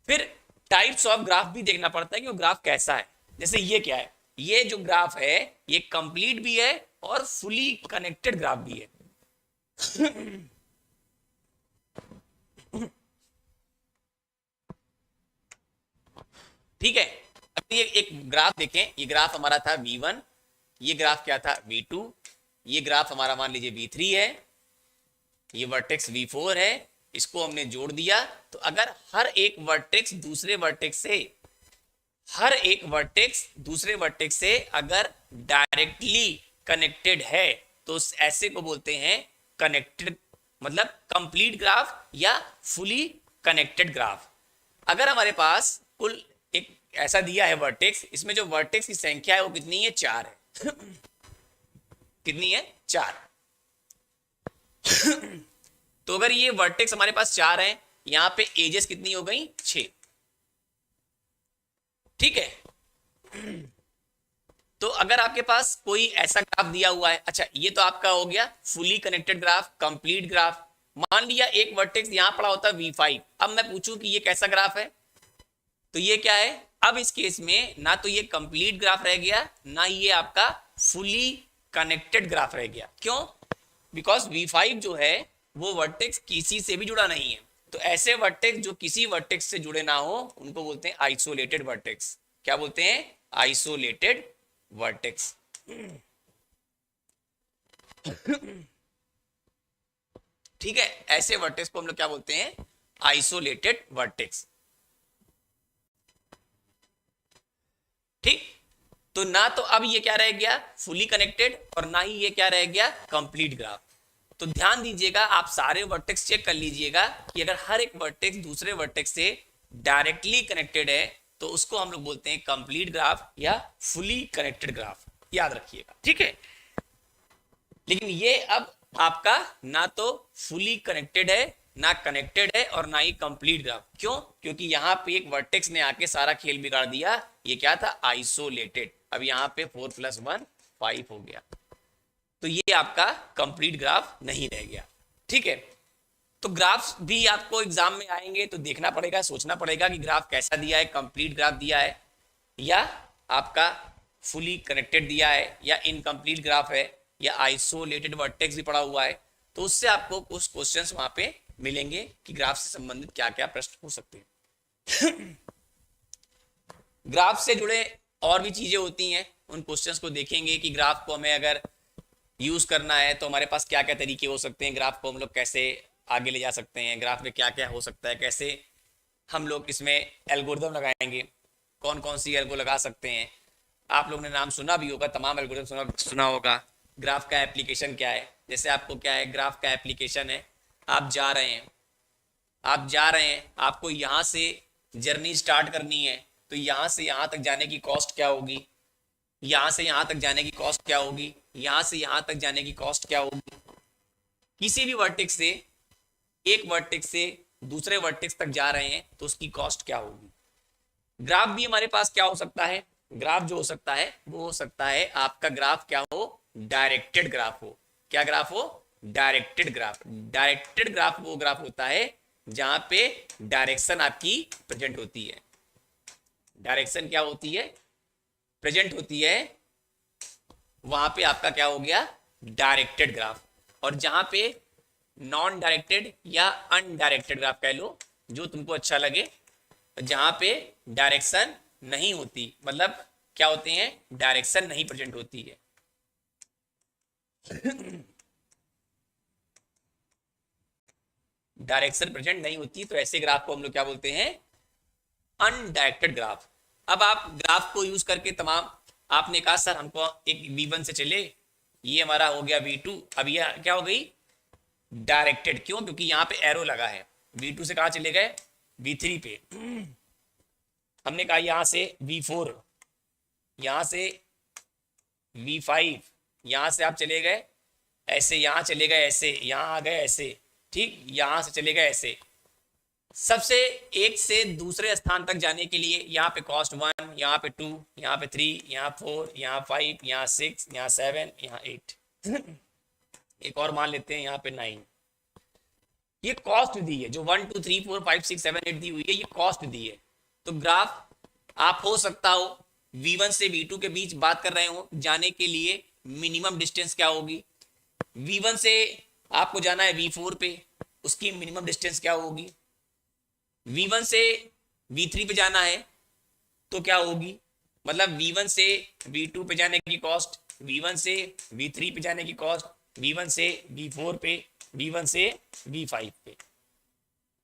फिर टाइप्स ऑफ ग्राफ भी देखना पड़ता है कि वो ग्राफ कैसा है। जैसे ये क्या है, ये जो ग्राफ है ये कंप्लीट भी है और फुली कनेक्टेड ग्राफ भी है। ठीक है, अब ये एक ग्राफ देखें, ये ग्राफ हमारा था V1, ये ग्राफ क्या था V2, ये ग्राफ हमारा मान लीजिए V3 है, ये वर्टेक्स V4 है, इसको हमने जोड़ दिया। तो अगर हर एक वर्टेक्स दूसरे वर्टेक्स से अगर डायरेक्टली कनेक्टेड है तो ऐसे को बोलते हैं कनेक्टेड, मतलब कंप्लीट ग्राफ या फुली कनेक्टेड ग्राफ। अगर हमारे पास कुल एक ऐसा दिया है वर्टेक्स, इसमें जो वर्टेक्स की संख्या है वो कितनी है, 4 है। कितनी है, 4। तो अगर ये वर्टेक्स हमारे पास 4 है, यहां पे एजेस कितनी हो गई, 6। ठीक है, तो अगर आपके पास कोई ऐसा ग्राफ दिया हुआ है, अच्छा ये तो आपका हो गया fully connected graph, complete graph. मान लिया एक वर्टेक्स यहां पड़ा होता V5, अब मैं पूछूं कि ये कैसा ग्राफ है, तो ये क्या है, अब इस केस में ना तो ये कंप्लीट ग्राफ रह गया, ना ये आपका फुली कनेक्टेड ग्राफ रह गया। क्यों, बिकॉज V5 जो है वो वर्टेक्स किसी से भी जुड़ा नहीं है। तो ऐसे वर्टेक्स जो किसी वर्टेक्स से जुड़े ना हो उनको बोलते हैं आइसोलेटेड वर्टेक्स। क्या बोलते हैं, आइसोलेटेड वर्टेक्स। ठीक है, ऐसे वर्टेक्स को हम लोग क्या बोलते हैं, आइसोलेटेड वर्टेक्स। ठीक, तो ना तो अब ये क्या रह गया, फुली कनेक्टेड, और ना ही ये क्या रह गया, कंप्लीट ग्राफ। तो ध्यान दीजिएगा, आप सारे वर्टेक्स चेक कर लीजिएगा कि अगर हर एक वर्टेक्स दूसरे वर्टेक्स से डायरेक्टली कनेक्टेड है तो उसको हम लोग बोलते हैं कंप्लीट ग्राफ या फुली कनेक्टेड ग्राफ, याद रखिएगा। ठीक है, लेकिन ये अब आपका ना तो फुली कनेक्टेड है, ना कनेक्टेड है, और ना ही कंप्लीट ग्राफ। क्यों, क्योंकि यहां पे एक वर्टेक्स ने आके सारा खेल बिगाड़ दिया। ये क्या था, आइसोलेटेड। अब यहां पे 4 + 1 5 हो गया, तो ये आपका कंप्लीट ग्राफ नहीं रह गया। ठीक है, तो ग्राफ्स भी आपको एग्जाम में आएंगे तो देखना पड़ेगा, सोचना पड़ेगा कि ग्राफ कैसा दिया है, कंप्लीट ग्राफ दिया है या आपका फुली कनेक्टेड दिया है या इनकम्प्लीट ग्राफ है या आइसोलेटेड वर्टेक्स भी पड़ा हुआ है। तो उससे आपको कुछ क्वेश्चंस वहां पे मिलेंगे कि ग्राफ से संबंधित क्या क्या प्रश्न हो सकते हैं। ग्राफ से जुड़े और भी चीजें होती हैं, उन क्वेश्चंस को देखेंगे कि ग्राफ को हमें अगर यूज करना है तो हमारे पास क्या क्या तरीके हो सकते हैं, ग्राफ को हम लोग कैसे आगे ले जा सकते हैं, ग्राफ में क्या क्या हो सकता है, कैसे हम लोग इसमें एल्गोरिदम लगाएंगे, कौन कौन सी एल्गो लगा सकते हैं। आप लोगों ने नाम सुना भी होगा, तमाम एल्गोरिदम सुना होगा। ग्राफ का एप्लीकेशन क्या है, जैसे आपको क्या है, ग्राफ का एप्लीकेशन है, आप जा रहे हैं, आपको यहाँ से जर्नी स्टार्ट करनी है, तो यहाँ से यहाँ तक जाने की कॉस्ट क्या होगी, यहाँ से यहाँ तक जाने की कॉस्ट क्या होगी, यहाँ से यहाँ तक जाने की कॉस्ट क्या होगी। किसी भी वर्टेक्स से, एक वर्टेक्स से दूसरे वर्टेक्स तक जा रहे हैं तो उसकी कॉस्ट क्या होगी। ग्राफ भी हमारे पास क्या हो सकता है, ग्राफ जो हो सकता है वो हो सकता है आपका ग्राफ क्या हो, डायरेक्टेड ग्राफ हो। क्या ग्राफ हो, डायरेक्टेड ग्राफ। डायरेक्टेड ग्राफ वो ग्राफ होता है जहां पे डायरेक्शन आपकी प्रेजेंट होती है। डायरेक्शन क्या होती है, प्रेजेंट होती है, वहां पे आपका क्या हो गया, डायरेक्टेड ग्राफ। और जहां पे नॉन डायरेक्टेड या अनडायरेक्टेड ग्राफ कह लो, जो तुमको अच्छा लगे, जहां पे डायरेक्शन नहीं होती, मतलब क्या होते हैं, डायरेक्शन नहीं प्रेजेंट होती है। डायरेक्शन प्रेजेंट नहीं होती, तो ऐसे ग्राफ को हम लोग क्या बोलते हैं, अनडायरेक्टेड ग्राफ। अब आप ग्राफ को यूज करके तमाम, आपने कहा सर हमको एक V1 से चले, ये हमारा हो गया V2, अब ये क्या हो गई, डायरेक्टेड। क्यों, क्योंकि यहाँ पे एरो लगा है। V2 से कहाँ चले गए, V3 पे। हमने कहा यहाँ से V4, यहाँ से V5, यहाँ से आप चले गए ऐसे, यहाँ चले गए ऐसे, यहाँ आ गए ऐसे, ठीक, यहाँ से चले गए ऐसे। सबसे एक से दूसरे स्थान तक जाने के लिए यहाँ पे कॉस्ट 1, यहाँ पे 2, यहाँ पे 3, यहाँ 4, यहाँ 5, यहाँ 6, यहाँ 7, यहाँ 8 एक और मान लेते हैं यहाँ पे 9। ये कॉस्ट दी है, जो 1 2 3 4 5 6 7 8 दी हुई है, ये कॉस्ट दी है। तो ग्राफ आप हो सकता हो V1 से V2 के बीच बात कर रहे हो, जाने के लिए मिनिमम डिस्टेंस क्या होगी। V1 से आपको जाना है V4 पे, उसकी मिनिमम डिस्टेंस क्या होगी। V1 से V3 पे जाना है तो क्या होगी, मतलब V1 से V2 पे जाने की कॉस्ट, V1 से V3 पे जाने की कॉस्ट, V1 से V4 पे, V1 से V5 पे,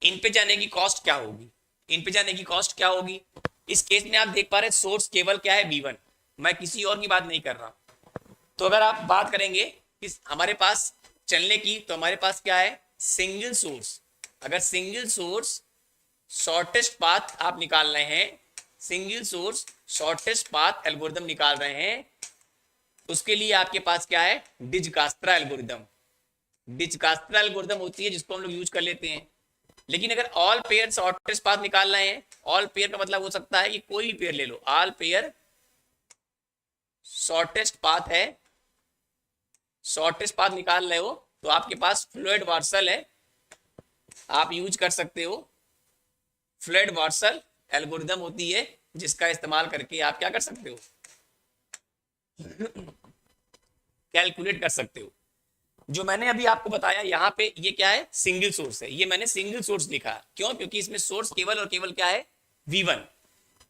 इन पे जाने की कॉस्ट क्या होगी, इन पे जाने की कॉस्ट क्या होगी। इस केस में आप देख पा रहे सोर्स केवल क्या है, V1, मैं किसी और की बात नहीं कर रहा। तो अगर आप बात करेंगे कि हमारे पास चलने की, तो हमारे पास क्या है, सिंगल सोर्स। अगर सिंगल सोर्स शॉर्टेस्ट पाथ आप निकाल रहे हैं, single source shortest path algorithm निकाल रहे हैं, उसके लिए आपके पास क्या है, डिजकास्त्रा एल्गोरिदम। डिजकास्त्रा एल्गोरिदम होती है जिसको हम लोग यूज कर लेते हैं। लेकिन अगर ऑल पेयर शॉर्टेस्ट पाथ निकाल रहे हैं, ऑल पेयर का मतलब हो सकता है कि कोई भी पेयर ले लो, ऑल पेयर शॉर्टेस्ट पाथ है, शॉर्टेस्ट पाथ निकाल रहे हो, तो आपके पास फ्लूइड वार्सल है, आप यूज कर सकते हो। फ्लूइड वार्सल एल्गोरिदम होती है जिसका इस्तेमाल करके आप क्या कर सकते हो, कैलकुलेट कर सकते हो। जो मैंने अभी आपको बताया यहाँ पे, ये क्या है, सिंगल सोर्स है, ये मैंने सिंगल सोर्स लिखा। क्यों, क्योंकि इसमें सोर्स केवल और केवल क्या है, V1।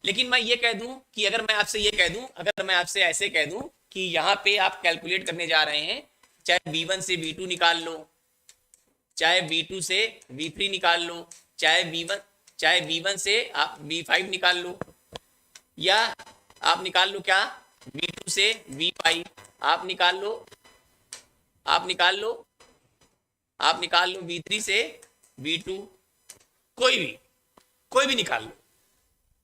लेकिन मैं ये कह दूं कि अगर मैं आपसे ये कह दूं, अगर मैं आपसे ऐसे कह दूं कि यहाँ पे आप कैलकुलेट करने जा रहे हैं, चाहे V1 से V2 निकाल लो, चाहे V2 से V3 निकाल लो, चाहे V1 से आप V5 निकाल लो, या आप निकाल लो क्या, V2 से V5, आप निकाल लो V3 से V2, कोई भी निकाल लो।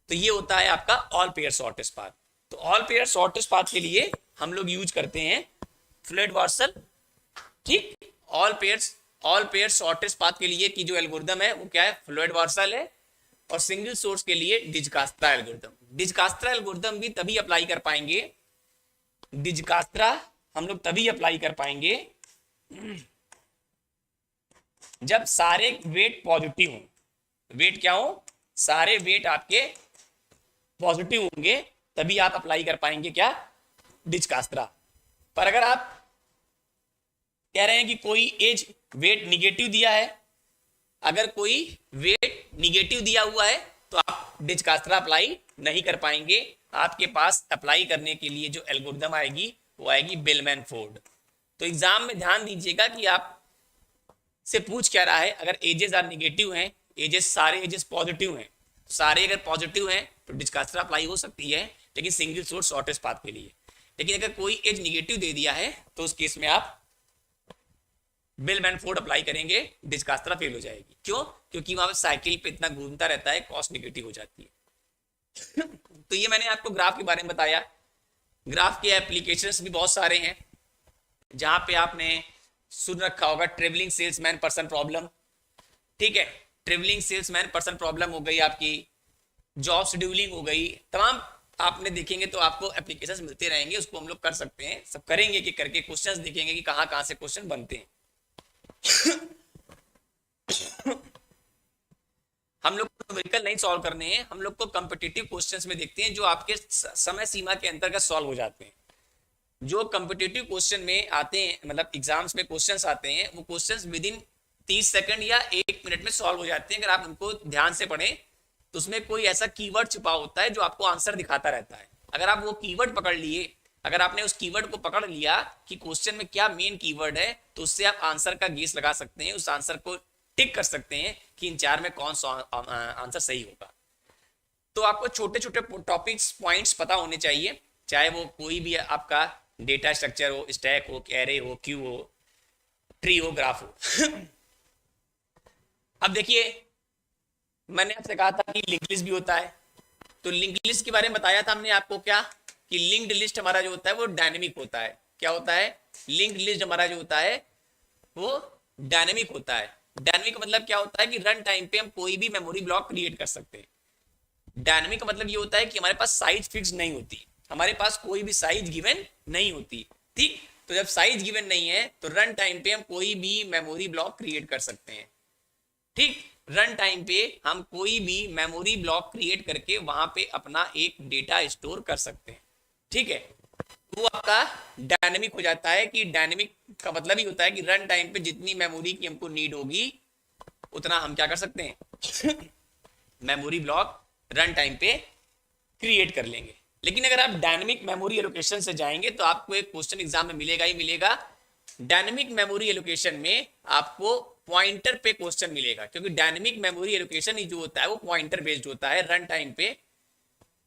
तो ये होता है आपका ऑल पेयर शॉर्टेस्ट पाथ। तो ऑल पेयर शॉर्टेस्ट पाथ के लिए हम लोग यूज करते हैं फ्लूइड वार्सल, ठीक। ऑल पेयर शॉर्टेस्ट पाथ के लिए की जो एल्गोरिदम है वो क्या है, फ्लूइड वार्सल है। और सिंगल सोर्स के लिए डिजकास्त्रा एल्गोरिदम। डिजकास्त्रा एल्गोरिदम भी तभी अप्लाई कर पाएंगे, डिजकास्त्रा हम लोग तभी अप्लाई कर पाएंगे जब सारे वेट पॉजिटिव हो। वेट क्या हो, सारे वेट आपके पॉजिटिव होंगे, तभी आप अप्लाई कर पाएंगे क्या, डिजकास्त्रा। पर अगर आप कह रहे हैं कि कोई एज वेट निगेटिव दिया है, अगर कोई वेट निगेटिव दिया हुआ है तो आप डिजकास्ट्रा अप्लाई नहीं कर पाएंगे। आपके पास अप्लाई करने के लिए जो एल्गोरिदम आएगी वो आएगी बेलमैन फोर्ड। तो एग्जाम में ध्यान दीजिएगा कि आप से पूछ क्या रहा है। अगर एजेस आर निगेटिव हैं, एजेस सारे एजेस पॉजिटिव हैं, सारे अगर पॉजिटिव हैं तो डिजकास्ट्रा अप्लाई हो सकती है, लेकिन सिंगल सोर्स शॉर्टेस्ट पाथ के लिए। लेकिन अगर कोई एज निगेटिव दे दिया है तो उस केस में आप बेलमैन फोर्ड अप्लाई करेंगे, डिजकास्ट्रा फेल हो जाएगी। क्यों? क्योंकि वहां पे साइकिल पे इतना घूमता रहता है, कॉस्ट निगेटिव हो जाती है। तो ये मैंने आपको ग्राफ के बारे में बताया। ग्राफ के एप्लीकेशंस भी बहुत सारे हैं, जहां पे आपने सुन रखा होगा ट्रेवलिंग सेल्समैन पर्सन प्रॉब्लम। ठीक है, ट्रेवलिंग सेल्समैन पर्सन प्रॉब्लम हो गई, आपकी जॉब शेड्यूलिंग हो गई, तमाम आपने देखेंगे तो आपको एप्लीकेशंस मिलते रहेंगे, उसको हम लोग कर सकते हैं, सब करेंगे कि करके क्वेश्चंस देखेंगे कि कहाँ कहाँ से क्वेश्चन बनते हैं। हम लोग को न्यूमेरिकल नहीं सॉल्व करने हैं, हम लोग को कॉम्पिटिटिव क्वेश्चंस में देखते हैं जो आपके समय सीमा के अंतर्गत सॉल्व हो जाते हैं। जो कॉम्पिटिटिव क्वेश्चन में आते हैं, मतलब एग्जाम्स में क्वेश्चंस आते हैं, वो क्वेश्चंस विद इन 30 सेकंड या 1 मिनट में सॉल्व हो जाते हैं। अगर आप उनको ध्यान से पढ़ें तो उसमें कोई ऐसा कीवर्ड छुपा होता है जो आपको आंसर दिखाता रहता है। अगर आप वो कीवर्ड पकड़ लिए, अगर आपने उस कीवर्ड को पकड़ लिया कि क्वेश्चन में क्या मेन कीवर्ड है, तो उससे आप आंसर का गेस लगा सकते हैं, उस आंसर को टिक कर सकते हैं कि इन 4 में कौन सा आंसर सही होगा। तो आपको छोटे छोटे टॉपिक्स पॉइंट्स पता होने चाहिए, चाहे वो कोई भी आपका डेटा स्ट्रक्चर हो, स्टैक हो, एरे हो, क्यू हो, ट्री हो, ग्राफ हो। अब देखिए, मैंने आपसे कहा था कि लिंक लिस्ट भी होता है, तो लिंक लिस्ट के बारे में बताया था हमने आपको क्या, कि लिंक्ड लिस्ट हमारा जो होता है वो डायनेमिक होता है। क्या होता है? लिंक्ड लिस्ट हमारा जो होता है वो डायनेमिक होता है। डायनेमिक मतलब क्या होता है कि रन टाइम पे हम कोई भी मेमोरी ब्लॉक क्रिएट कर सकते हैं। डायनेमिक का मतलब ये होता है कि हमारे पास साइज फिक्स नहीं होती, हमारे पास कोई भी साइज गिवन नहीं होती। ठीक, तो जब साइज गिवन नहीं है तो रन टाइम पे हम कोई भी मेमोरी ब्लॉक क्रिएट कर सकते हैं। ठीक, रन टाइम पे हम कोई भी मेमोरी ब्लॉक क्रिएट करके वहां पे अपना एक डेटा स्टोर कर सकते हैं। ठीक है, वो आपका डायनेमिक हो जाता है। कि डायनेमिक का मतलब ही होता है कि रन टाइम पे जितनी मेमोरी की हमको नीड होगी उतना हम क्या कर सकते हैं, मेमोरी ब्लॉक रन टाइम पे क्रिएट कर लेंगे। लेकिन अगर आप डायनेमिक मेमोरी एलोकेशन से जाएंगे तो आपको एक क्वेश्चन एग्जाम में मिलेगा ही मिलेगा। डायनेमिक मेमोरी एलोकेशन में आपको पॉइंटर पे क्वेश्चन मिलेगा, क्योंकि डायनेमिक मेमोरी एलोकेशन ही जो होता है वो पॉइंटर बेस्ड होता है रन टाइम पे।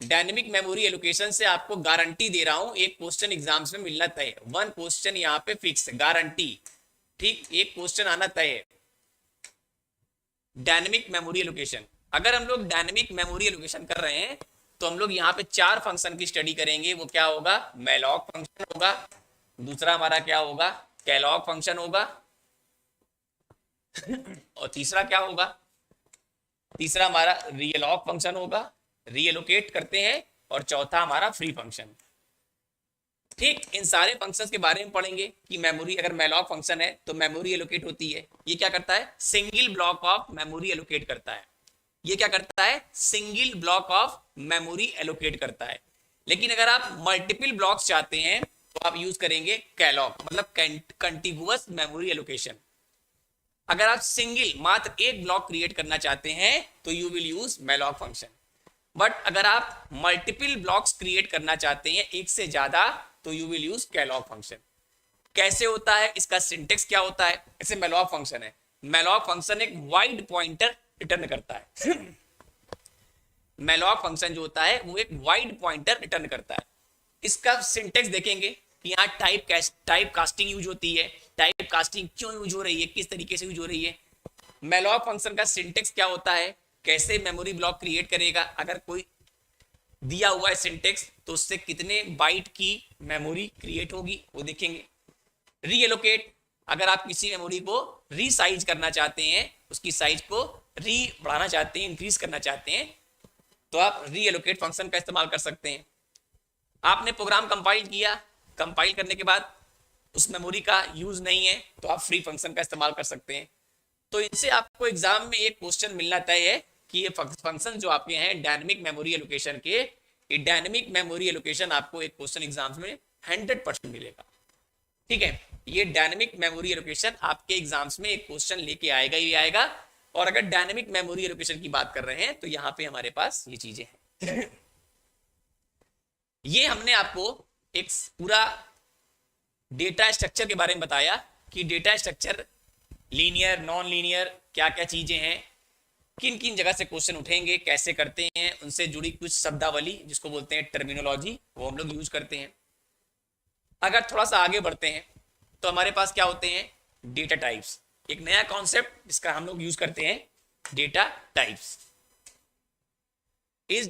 डायनेमिक मेमोरी एलोकेशन से आपको गारंटी दे रहा हूं, एक क्वेश्चन एग्जाम्स में मिलना तय है। 1 क्वेश्चन यहाँ पे फिक्स गारंटी। ठीक, एक क्वेश्चन आना तय है डायनेमिक मेमोरी एलोकेशन। अगर हम लोग डायनेमिक मेमोरी एलोकेशन कर रहे हैं तो हम लोग यहाँ पे 4 फंक्शन की स्टडी करेंगे। वो क्या होगा? मैलॉक फंक्शन होगा, दूसरा हमारा क्या होगा? कैलॉग फंक्शन होगा, और तीसरा क्या होगा? तीसरा हमारा रीअलॉक फंक्शन होगा, रीएलोकेट करते हैं, और चौथा हमारा फ्री फंक्शन। ठीक, इन सारे फंक्शंस के बारे में पढ़ेंगे कि मेमोरी अगर मैलॉक फंक्शन है तो मेमोरी एलोकेट होती है। ये क्या करता है? Single block of memory allocate करता है। ये क्या करता है? Single block of memory allocate करता है। लेकिन अगर आप मल्टीपल ब्लॉक्स चाहते हैं तो आप यूज करेंगे कैलॉग, मतलब कंटिगुअस मेमोरी एलोकेशन। अगर आप सिंगल मात्र एक ब्लॉक क्रिएट करना चाहते हैं तो you will use malloc function. But अगर आप मल्टीपल ब्लॉक्स क्रिएट करना चाहते हैं, एक से ज्यादा, तो you will use Kellogg function. कैसे होता है? इसका सिंटेक्स क्या होता है? ऐसे मैलॉक फंक्शन है, मैलॉक फंक्शन एक वाइड पॉइंटर रिटर्न करता है। मैलॉक फंक्शन जो होता है वो एक वाइड पॉइंटर रिटर्न करता है। इसका सिंटेक्स देखेंगे कि यहाँ टाइप कास्टिंग यूज होती है। टाइप कास्टिंग क्यों यूज हो रही है, किस तरीके से यूज हो रही है? मैलॉक फंक्शन का सिंटेक्स क्या होता है, कैसे मेमोरी ब्लॉक क्रिएट करेगा, अगर कोई दिया हुआ है सिंटेक्स तो उससे कितने बाइट की मेमोरी क्रिएट होगी वो देखेंगे। रीएलोकेट, अगर आप किसी मेमोरी को रीसाइज करना चाहते हैं, उसकी साइज को री बढ़ाना चाहते हैं, इंक्रीज करना चाहते हैं, तो आप रीएलोकेट फंक्शन का इस्तेमाल कर सकते हैं। आपने प्रोग्राम कंपाइल किया, कंपाइल करने के बाद उस मेमोरी का यूज नहीं है तो आप फ्री फंक्शन का इस्तेमाल कर सकते हैं। तो इनसे आपको एग्जाम में एक क्वेश्चन मिलना तय है कि ये फंक्शन जो आपके हैं डायनेमिक मेमोरी एलोकेशन के, ये डायनेमिक मेमोरी एलोकेशन आपको एक क्वेश्चन एग्जाम्स में 100% मिलेगा। ठीक है, ये डायनेमिक मेमोरी एलोकेशन आपके एग्जाम्स में एक क्वेश्चन लेके आएगा ही आएगा, और अगर डायनेमिक मेमोरी एलोकेशन की बात कर रहे हैं तो यहां पे हमारे पास ये चीजें हैं। ये हमने आपको एक पूरा डेटा स्ट्रक्चर के बारे में बताया कि data structure linear, non linear, क्या क्या चीजें हैं, किन किन जगह से क्वेश्चन उठेंगे, कैसे करते हैं, उनसे जुड़ी कुछ शब्दावली जिसको बोलते हैं टर्मिनोलॉजी, वो हम लोग यूज करते हैं। अगर थोड़ा सा आगे बढ़ते हैं तो हमारे पास क्या होते हैं, डेटा टाइप्स। एक नया कॉन्सेप्ट जिसका हम लोग यूज करते हैं, डेटा टाइप्स। इस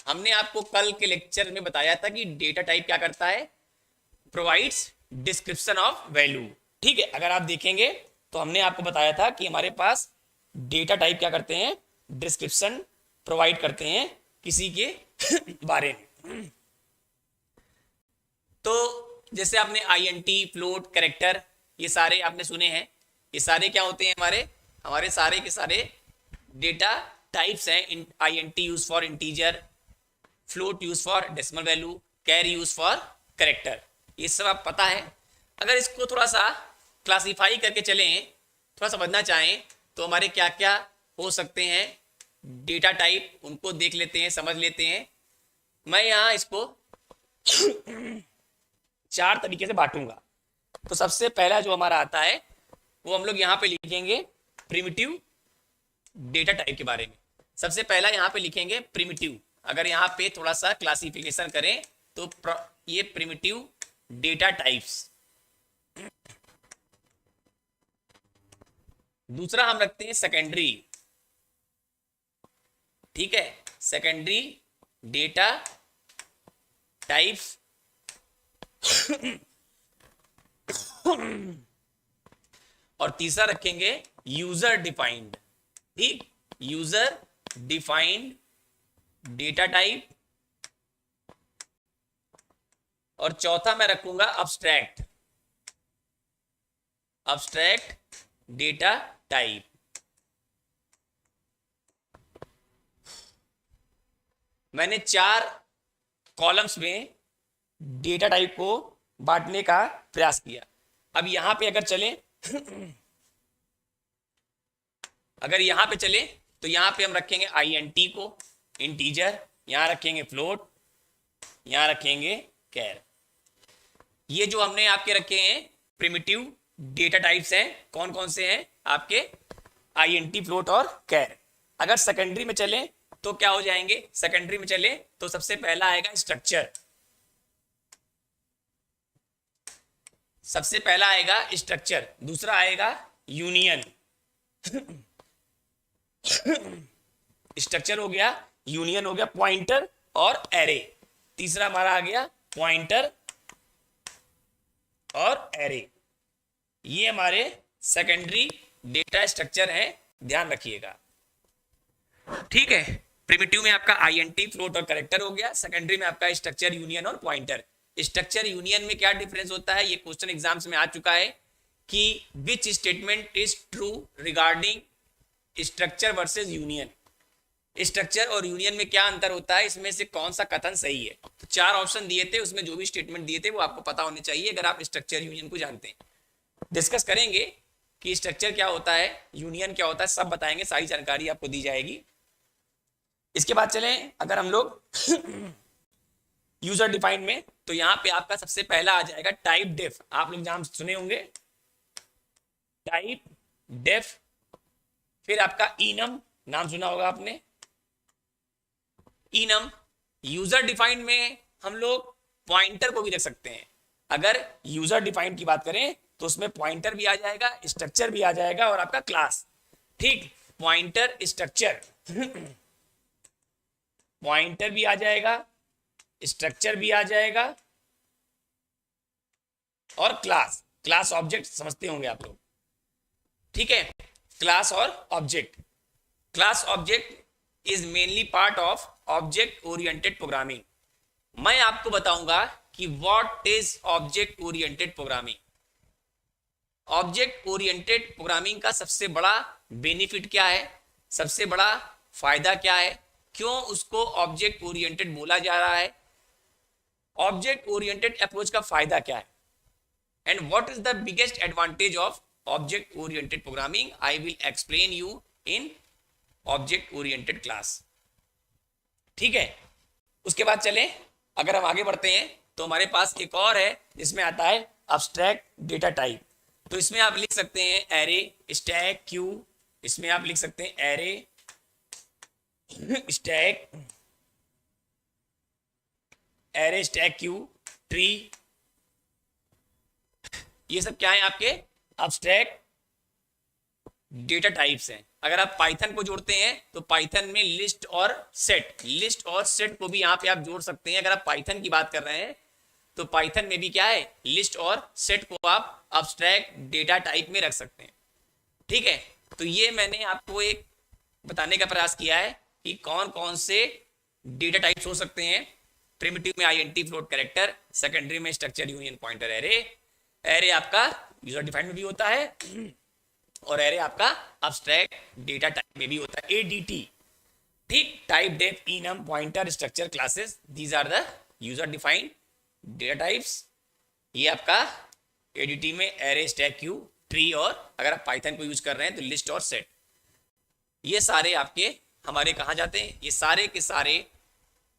हमने आपको कल के लेक्चर में बताया था कि डेटा टाइप क्या करता है, प्रोवाइड्स डिस्क्रिप्शन ऑफ वैल्यू। ठीक है, अगर आप देखेंगे तो हमने आपको बताया था कि हमारे पास डेटा टाइप क्या करते हैं, डिस्क्रिप्शन प्रोवाइड करते हैं किसी के बारे में। तो जैसे आपने आईएनटी, फ्लोट, कैरेक्टर, ये सारे आपने सुने हैं। ये सारे क्या होते हैं, हमारे सारे के सारे डेटा टाइप्स हैं। INT use for integer, float use for decimal value, char use for character, ये सब आप पता है। अगर इसको थोड़ा सा क्लासिफाई करके चलें, थोड़ा समझना चाहें तो हमारे क्या क्या हो सकते हैं डेटा टाइप, उनको देख लेते हैं, समझ लेते हैं। मैं यहाँ इसको 4 तरीके से बांटूंगा। तो सबसे पहला जो हमारा आता है वो हम लोग यहाँ पे लिखेंगे प्रिमिटिव डेटा टाइप के बारे में। सबसे पहला यहाँ पे लिखेंगे प्रिमिटिव। अगर यहाँ पे थोड़ा सा क्लासिफिकेशन करें तो ये प्रिमिटिव डेटा टाइप्स। दूसरा हम रखते हैं सेकेंडरी। ठीक है, सेकेंडरी डेटा टाइप्स। और तीसरा रखेंगे यूजर डिफाइंड। ठीक, यूजर डिफाइंड डेटा टाइप। और चौथा मैं रखूंगा अब्स्ट्रैक्ट, अब्स्ट्रैक्ट डेटा टाइप। मैंने 4 कॉलम्स में डेटा टाइप को बांटने का प्रयास किया। अब यहां पे अगर चलें अगर यहां पे चले तो यहां पे हम रखेंगे आईएनटी को इंटीजर, यहां रखेंगे फ्लोट, यहां रखेंगे कैर। ये जो हमने आपके रखे हैं प्रिमिटिव डेटा टाइप्स हैं, कौन कौन से हैं आपके, आईएनटी, फ्लोट और कैर। अगर सेकेंडरी में चले तो क्या हो जाएंगे, सेकेंडरी में चले तो सबसे पहला आएगा स्ट्रक्चर। सबसे पहला आएगा स्ट्रक्चर, दूसरा आएगा यूनियन। स्ट्रक्चर हो गया, यूनियन हो गया, पॉइंटर और एरे। तीसरा हमारा आ गया पॉइंटर और एरे। ये हमारे सेकेंडरी डेटा स्ट्रक्चर हैं, ध्यान रखिएगा। ठीक है, प्रिमिटिव में आपका आईएनटी, फ्लोट और कैरेक्टर हो गया। सेकेंडरी में आपका स्ट्रक्चर, यूनियन और पॉइंटर। स्ट्रक्चर यूनियन में क्या डिफरेंस होता है, ये क्वेश्चन एग्जाम्स में आ चुका है कि which statement is true regarding structure versus union. Structure और यूनियन में क्या अंतर होता है, इसमें से कौन सा कथन सही है। तो 4 ऑप्शन दिए थे, उसमें जो भी स्टेटमेंट दिए थे वो आपको पता होने चाहिए अगर आप स्ट्रक्चर यूनियन को जानते हैं। डिस्कस करेंगे कि स्ट्रक्चर क्या होता है, यूनियन क्या होता है, सब बताएंगे, सारी जानकारी आपको दी जाएगी। इसके बाद चलें अगर हम लोग यूजर डिफाइन में, तो यहां पे आपका सबसे पहला आ जाएगा टाइप डेफ। आप लोग नाम सुने होंगे, टाइप डेफ। फिर आपका इनम, नाम सुना होगा आपने, इनम। यूजर डिफाइंड में हम लोग पॉइंटर को भी रख सकते हैं। अगर यूजर डिफाइंड की बात करें तो उसमें पॉइंटर भी आ जाएगा, स्ट्रक्चर भी आ जाएगा और आपका क्लास। ठीक, पॉइंटर, स्ट्रक्चर, पॉइंटर भी आ जाएगा, स्ट्रक्चर भी आ जाएगा और क्लास। क्लास ऑब्जेक्ट समझते होंगे आप लोग। ठीक है, क्लास और object. Class object is mainly part of object oriented programming. मैं आपको बताऊंगा कि what is object oriented programming. Object oriented programming का सबसे बड़ा बेनिफिट क्या है, सबसे बड़ा फायदा क्या है, क्यों उसको ऑब्जेक्ट ओरिएंटेड बोला जा रहा है, ऑब्जेक्ट ओरिएंटेड अप्रोच का फायदा क्या है, and what is the biggest advantage of object oriented programming. I will explain you in object oriented class. ठीक है, उसके बाद चले, अगर हम आगे बढ़ते हैं तो हमारे पास एक और है जिसमें आता है अब्स्ट्रैक्ट डेटा टाइप। तो इसमें आप लिख सकते हैं एरे, स्टैक, क्यू। इसमें आप लिख सकते हैं array, stack, array, stack, Q, tree. ये सब क्या है आपके अब्स्ट्रैक्ट डेटा टाइप्स हैं। अगर आप पाइथन को जोड़ते हैं तो पाइथन में लिस्ट और सेट, लिस्ट और सेट को भी यहां पे आप जोड़ सकते हैं। अगर आप पाइथन की बात कर रहे हैं तो पाइथन में भी क्या है, लिस्ट और सेट को आप अब्स्ट्रैक्ट डेटा टाइप में रख सकते हैं। ठीक है, तो ये मैंने आपको एक बताने का प्रयास किया है कि कौन कौन से डेटा टाइप्स हो सकते हैं। प्रिमिटिव में आईएनटी फ्लोट कैरेक्टर, सेकेंडरी में structure union pointer array, array आपका यूजर डिफाइंड में भी होता है और एरे आपका अब्स्ट्रैक्ट डेटा टाइप में भी होता है, एडीटी। ठीक, typedef, enum, pointer, structure, classes, these are the user defined data types. ये आपका एडीटी में एरे, स्टैक, क्यू, ट्री, और अगर आप पाइथन को यूज कर रहे हैं तो लिस्ट और सेट। ये सारे आपके हमारे कहाँ जाते हैं, ये सारे के सारे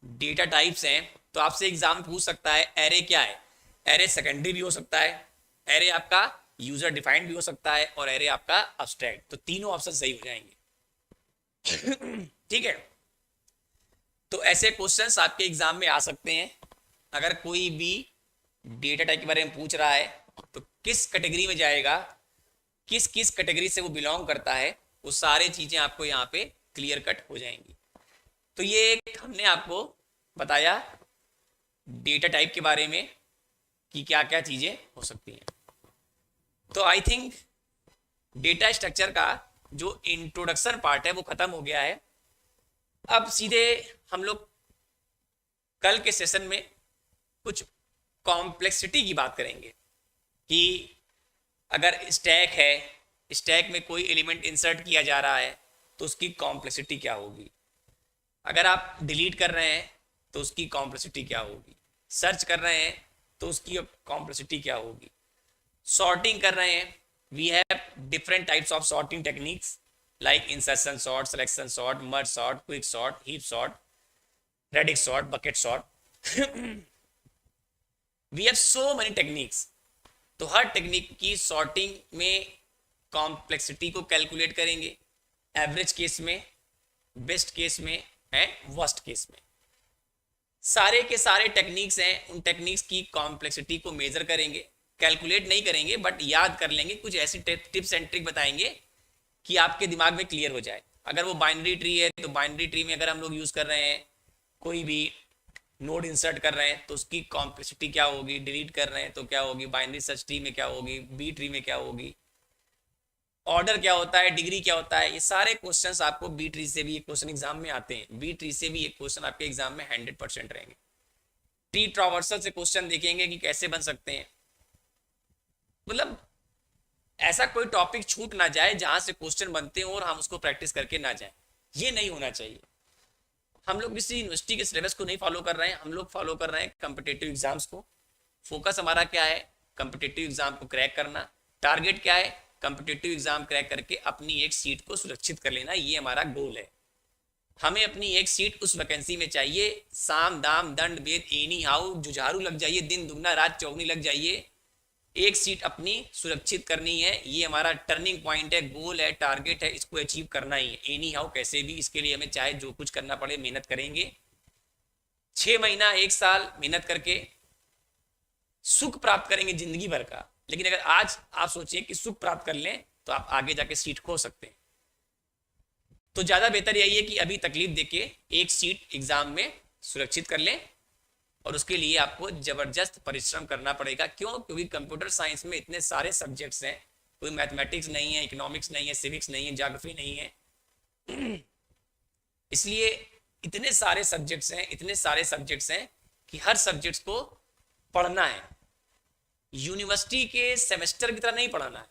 डेटा टाइप्स हैं। तो आपसे एग्जाम पूछ सकता है एरे क्या है। एरे सेकेंडरी भी हो सकता है, एरे आपका यूजर डिफाइंड भी हो सकता है, और एरे आपका अब्स्ट्रैक्ट। तो तीनों ऑप्शन सही हो जाएंगे। ठीक है, तो ऐसे क्वेश्चंस आपके एग्जाम में आ सकते हैं। अगर कोई भी डेटा टाइप के बारे में पूछ रहा है तो किस कैटेगरी में जाएगा, किस किस कैटेगरी से वो बिलोंग करता है, वो सारी चीजें आपको यहाँ पे क्लियर कट हो जाएंगी। तो ये एक हमने आपको बताया डेटा टाइप के बारे में कि क्या क्या चीजें हो सकती हैं। तो आई थिंक डेटा स्ट्रक्चर का जो इंट्रोडक्शन पार्ट है वो खत्म हो गया है। अब सीधे हम लोग कल के सेशन में कुछ कॉम्प्लेक्सिटी की बात करेंगे कि अगर स्टैक है, स्टैक में कोई एलिमेंट इंसर्ट किया जा रहा है तो उसकी कॉम्प्लेक्सिटी क्या होगी। अगर आप डिलीट कर रहे हैं तो उसकी कॉम्प्लेक्सिटी क्या होगी। सर्च कर रहे हैं तो उसकी कॉम्प्लेक्सिटी क्या होगी। सॉर्टिंग कर रहे हैं, we have different types of sorting techniques like insertion sort, selection sort, merge sort, quick sort, heap sort, radix sort, bucket sort. We have so many techniques. तो हर टेक्निक की सॉर्टिंग में कॉम्प्लेक्सिटी को कैलकुलेट करेंगे, एवरेज केस में, बेस्ट केस में एंड वर्स्ट केस में। सारे के सारे टेक्निक्स हैं, उन टेक्निक्स की कॉम्प्लेक्सिटी को मेजर करेंगे, कैलकुलेट नहीं करेंगे बट याद कर लेंगे। कुछ ऐसी टिप्स एंड ट्रिक बताएंगे कि आपके दिमाग में क्लियर हो जाए। अगर वो बाइनरी ट्री है तो बाइनरी ट्री में अगर हम लोग यूज कर रहे हैं, कोई भी नोड इंसर्ट कर रहे हैं तो उसकी कॉम्प्लेक्सिटी क्या होगी, डिलीट कर रहे हैं तो क्या होगी, बाइनरी सर्च ट्री में क्या होगी, बी ट्री में क्या होगी, ऑर्डर क्या होता है, डिग्री क्या होता है। ये सारे क्वेश्चंस आपको बी ट्री से भी एक क्वेश्चन एग्जाम में आते हैं, बी ट्री से भी एक क्वेश्चन आपके एग्जाम में 100% रहेंगे। ट्री ट्रावर्सल से क्वेश्चन देखेंगे कि कैसे बन सकते हैं। मतलब ऐसा कोई टॉपिक छूट ना जाए जहां से क्वेश्चन बनते हो और हम उसको प्रैक्टिस करके ना जाए, ये नहीं होना चाहिए। हम लोग किसी यूनिवर्सिटी के सिलेबस को नहीं फॉलो कर रहे हैं, हम लोग फॉलो कर रहे हैं कॉम्पिटिटिव एग्जाम्स को। फोकस हमारा क्या है, कॉम्पिटिटिव एग्जाम को क्रैक करना। टारगेट क्या है, कॉम्पिटिटिव एग्जाम क्रैक करके अपनी एक सीट को सुरक्षित कर लेना, ये हमारा गोल है। हमें अपनी एक सीट उस वैकेंसी में चाहिए, साम दाम दंड भेद एनी हाउ जुझारू लग जाइए, दिन दुगना रात चौगनी लग जाइए, एक सीट अपनी सुरक्षित करनी है। ये हमारा टर्निंग पॉइंट है, गोल है, टारगेट है, इसको अचीव करना ही है एनी हाउ कैसे भी। इसके लिए हमें चाहे जो कुछ करना पड़े मेहनत करेंगे। 6 महीना 1 साल मेहनत करके सुख प्राप्त करेंगे जिंदगी भर का। लेकिन अगर आज आप सोचिए कि सुख प्राप्त कर लें तो आप आगे जाके सीट खो सकते हैं। तो ज्यादा बेहतर यही है कि अभी तकलीफ देके एक सीट एग्जाम में सुरक्षित कर लें, और उसके लिए आपको जबरदस्त परिश्रम करना पड़ेगा। क्यों? क्योंकि कंप्यूटर साइंस में इतने सारे सब्जेक्ट्स हैं, कोई मैथमेटिक्स नहीं है, इकोनॉमिक्स नहीं है, सिविक्स नहीं है, ज्योग्राफी नहीं है। इसलिए इतने सारे सब्जेक्ट्स हैं, इतने सारे सब्जेक्ट्स हैं कि हर सब्जेक्ट्स को पढ़ना है। यूनिवर्सिटी के सेमेस्टर की तरह नहीं पढ़ना है।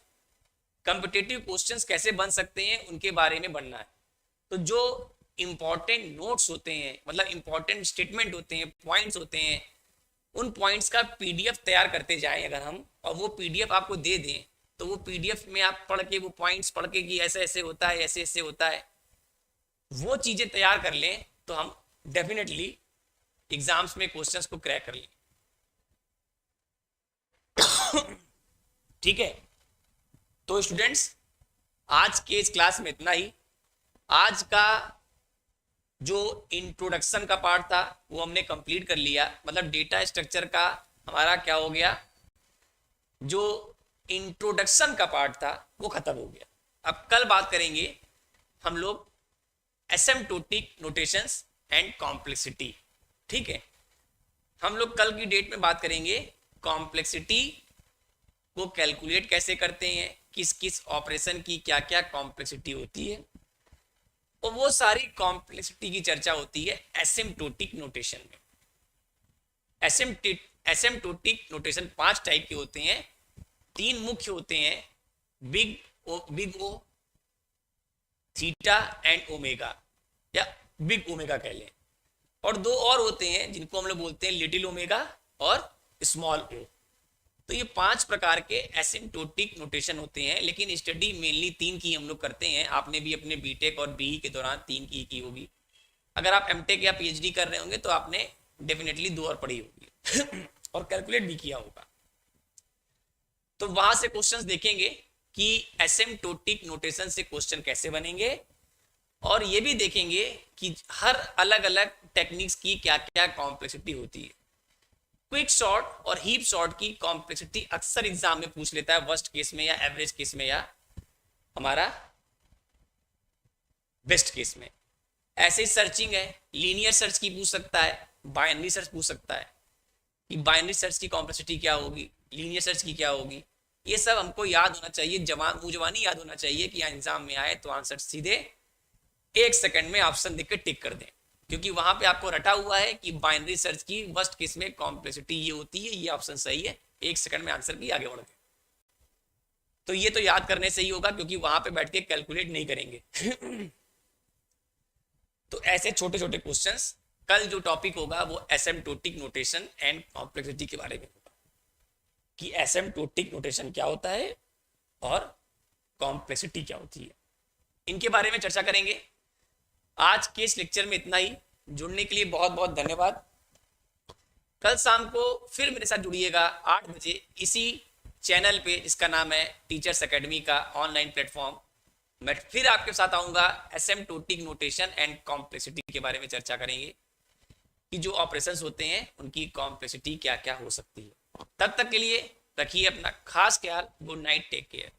कॉम्पिटिटिव क्वेश्चंस कैसे बन सकते हैं उनके बारे में बनना है। तो जो इंपॉर्टेंट नोट्स होते हैं, मतलब इंपॉर्टेंट स्टेटमेंट होते हैं, पॉइंट्स होते हैं, उन पॉइंट्स का पीडीएफ तैयार करते जाएं अगर हम, और वो पीडीएफ आपको दे दें तो वो पीडीएफ में आप पढ़ के वो पॉइंट्स पढ़ के कि ऐसे ऐसे होता है, ऐसे ऐसे होता है, वो चीजें तैयार कर लें तो हम डेफिनेटली एग्जाम्स में क्वेश्चंस को क्रैक कर लें। ठीक है, तो स्टूडेंट्स आज के इस क्लास में इतना ही। आज का जो इंट्रोडक्शन का पार्ट था वो हमने कंप्लीट कर लिया, मतलब डेटा स्ट्रक्चर का हमारा क्या हो गया, जो इंट्रोडक्शन का पार्ट था वो खत्म हो गया। अब कल बात करेंगे हम लोग एसिम्प्टोटिक नोटेशंस एंड कॉम्प्लेक्सिटी। ठीक है, हम लोग कल की डेट में बात करेंगे कॉम्प्लेक्सिटी को कैलकुलेट कैसे करते हैं, किस किस ऑपरेशन की क्या क्या कॉम्प्लेक्सिटी होती है, और वो सारी कॉम्प्लेक्सिटी की चर्चा होती है एसिम्प्टोटिक नोटेशन में। एसिम्प्टोटिक नोटेशन 5 टाइप के होते हैं, 3 मुख्य होते हैं, big O, theta and omega, या बिग ओमेगा कह लें, और 2 और होते हैं जिनको हम लोग बोलते हैं लिटिल ओमेगा और स्मॉल ओ। तो ये 5 प्रकार के एसिम्प्टोटिक नोटेशन होते हैं, लेकिन स्टडी मेनली 3 की हम लोग करते हैं। आपने भी अपने बीटेक और बीई के दौरान 3 की होगी। अगर आप एमटेक या पीएचडी कर रहे होंगे तो आपने डेफिनेटली 2 और पढ़ी होगी और कैलकुलेट भी किया होगा। तो वहां से क्वेश्चंस देखेंगे कि एसिम्प्टोटिक नोटेशन से क्वेश्चन कैसे बनेंगे, और ये भी देखेंगे कि हर अलग अलग टेक्निक्स की क्या क्या कॉम्प्लेक्सिटी होती है। क्विक शॉर्ट और हीप शॉर्ट की कॉम्प्लेक्सिटी अक्सर एग्जाम में पूछ लेता है, वर्स्ट केस में या एवरेज केस में या हमारा बेस्ट केस में। ऐसे ही सर्चिंग है, लीनियर सर्च की पूछ सकता है, बाइनरी सर्च पूछ सकता है कि बाइनरी सर्च की कॉम्प्लेक्सिटी क्या होगी, लीनियर सर्च की क्या होगी। ये सब हमको याद होना चाहिए, मुंह जबानी याद होना चाहिए कि एग्जाम में आए तो आंसर सीधे 1 सेकंड में ऑप्शन देख के टिक कर दें, क्योंकि वहां पे आपको रटा हुआ है कि बाइनरी सर्च की वर्स्ट केस में कॉम्प्लेक्सिटी ये होती है, ये ऑप्शन सही है, 1 सेकंड में आंसर की आगे बढ़ गए। तो ये तो याद करने से ही होगा, क्योंकि वहां पे बैठ के कैलकुलेट नहीं करेंगे। तो ऐसे छोटे छोटे क्वेश्चंस, कल जो टॉपिक होगा वो एसिम्प्टोटिक नोटेशन एंड कॉम्प्लेक्सिटी के बारे में होगा, कि एसिम्प्टोटिक नोटेशन क्या होता है और कॉम्प्लेक्सिटी क्या होती है, इनके बारे में चर्चा करेंगे। आज के इस लेक्चर में इतना ही। जुड़ने के लिए बहुत बहुत धन्यवाद। कल शाम को फिर मेरे साथ जुड़िएगा 8 बजे इसी चैनल पे, जिसका नाम है टीचर्स एकेडमी का ऑनलाइन प्लेटफॉर्म। मैं फिर आपके साथ आऊंगा, एसिम्प्टोटिक नोटेशन एंड कॉम्प्लेक्सिटी के बारे में चर्चा करेंगे कि जो ऑपरेशंस होते हैं उनकी कॉम्प्लेक्सिटी क्या क्या हो सकती है। तब तक के लिए रखिए अपना खास ख्याल। Good night, take care.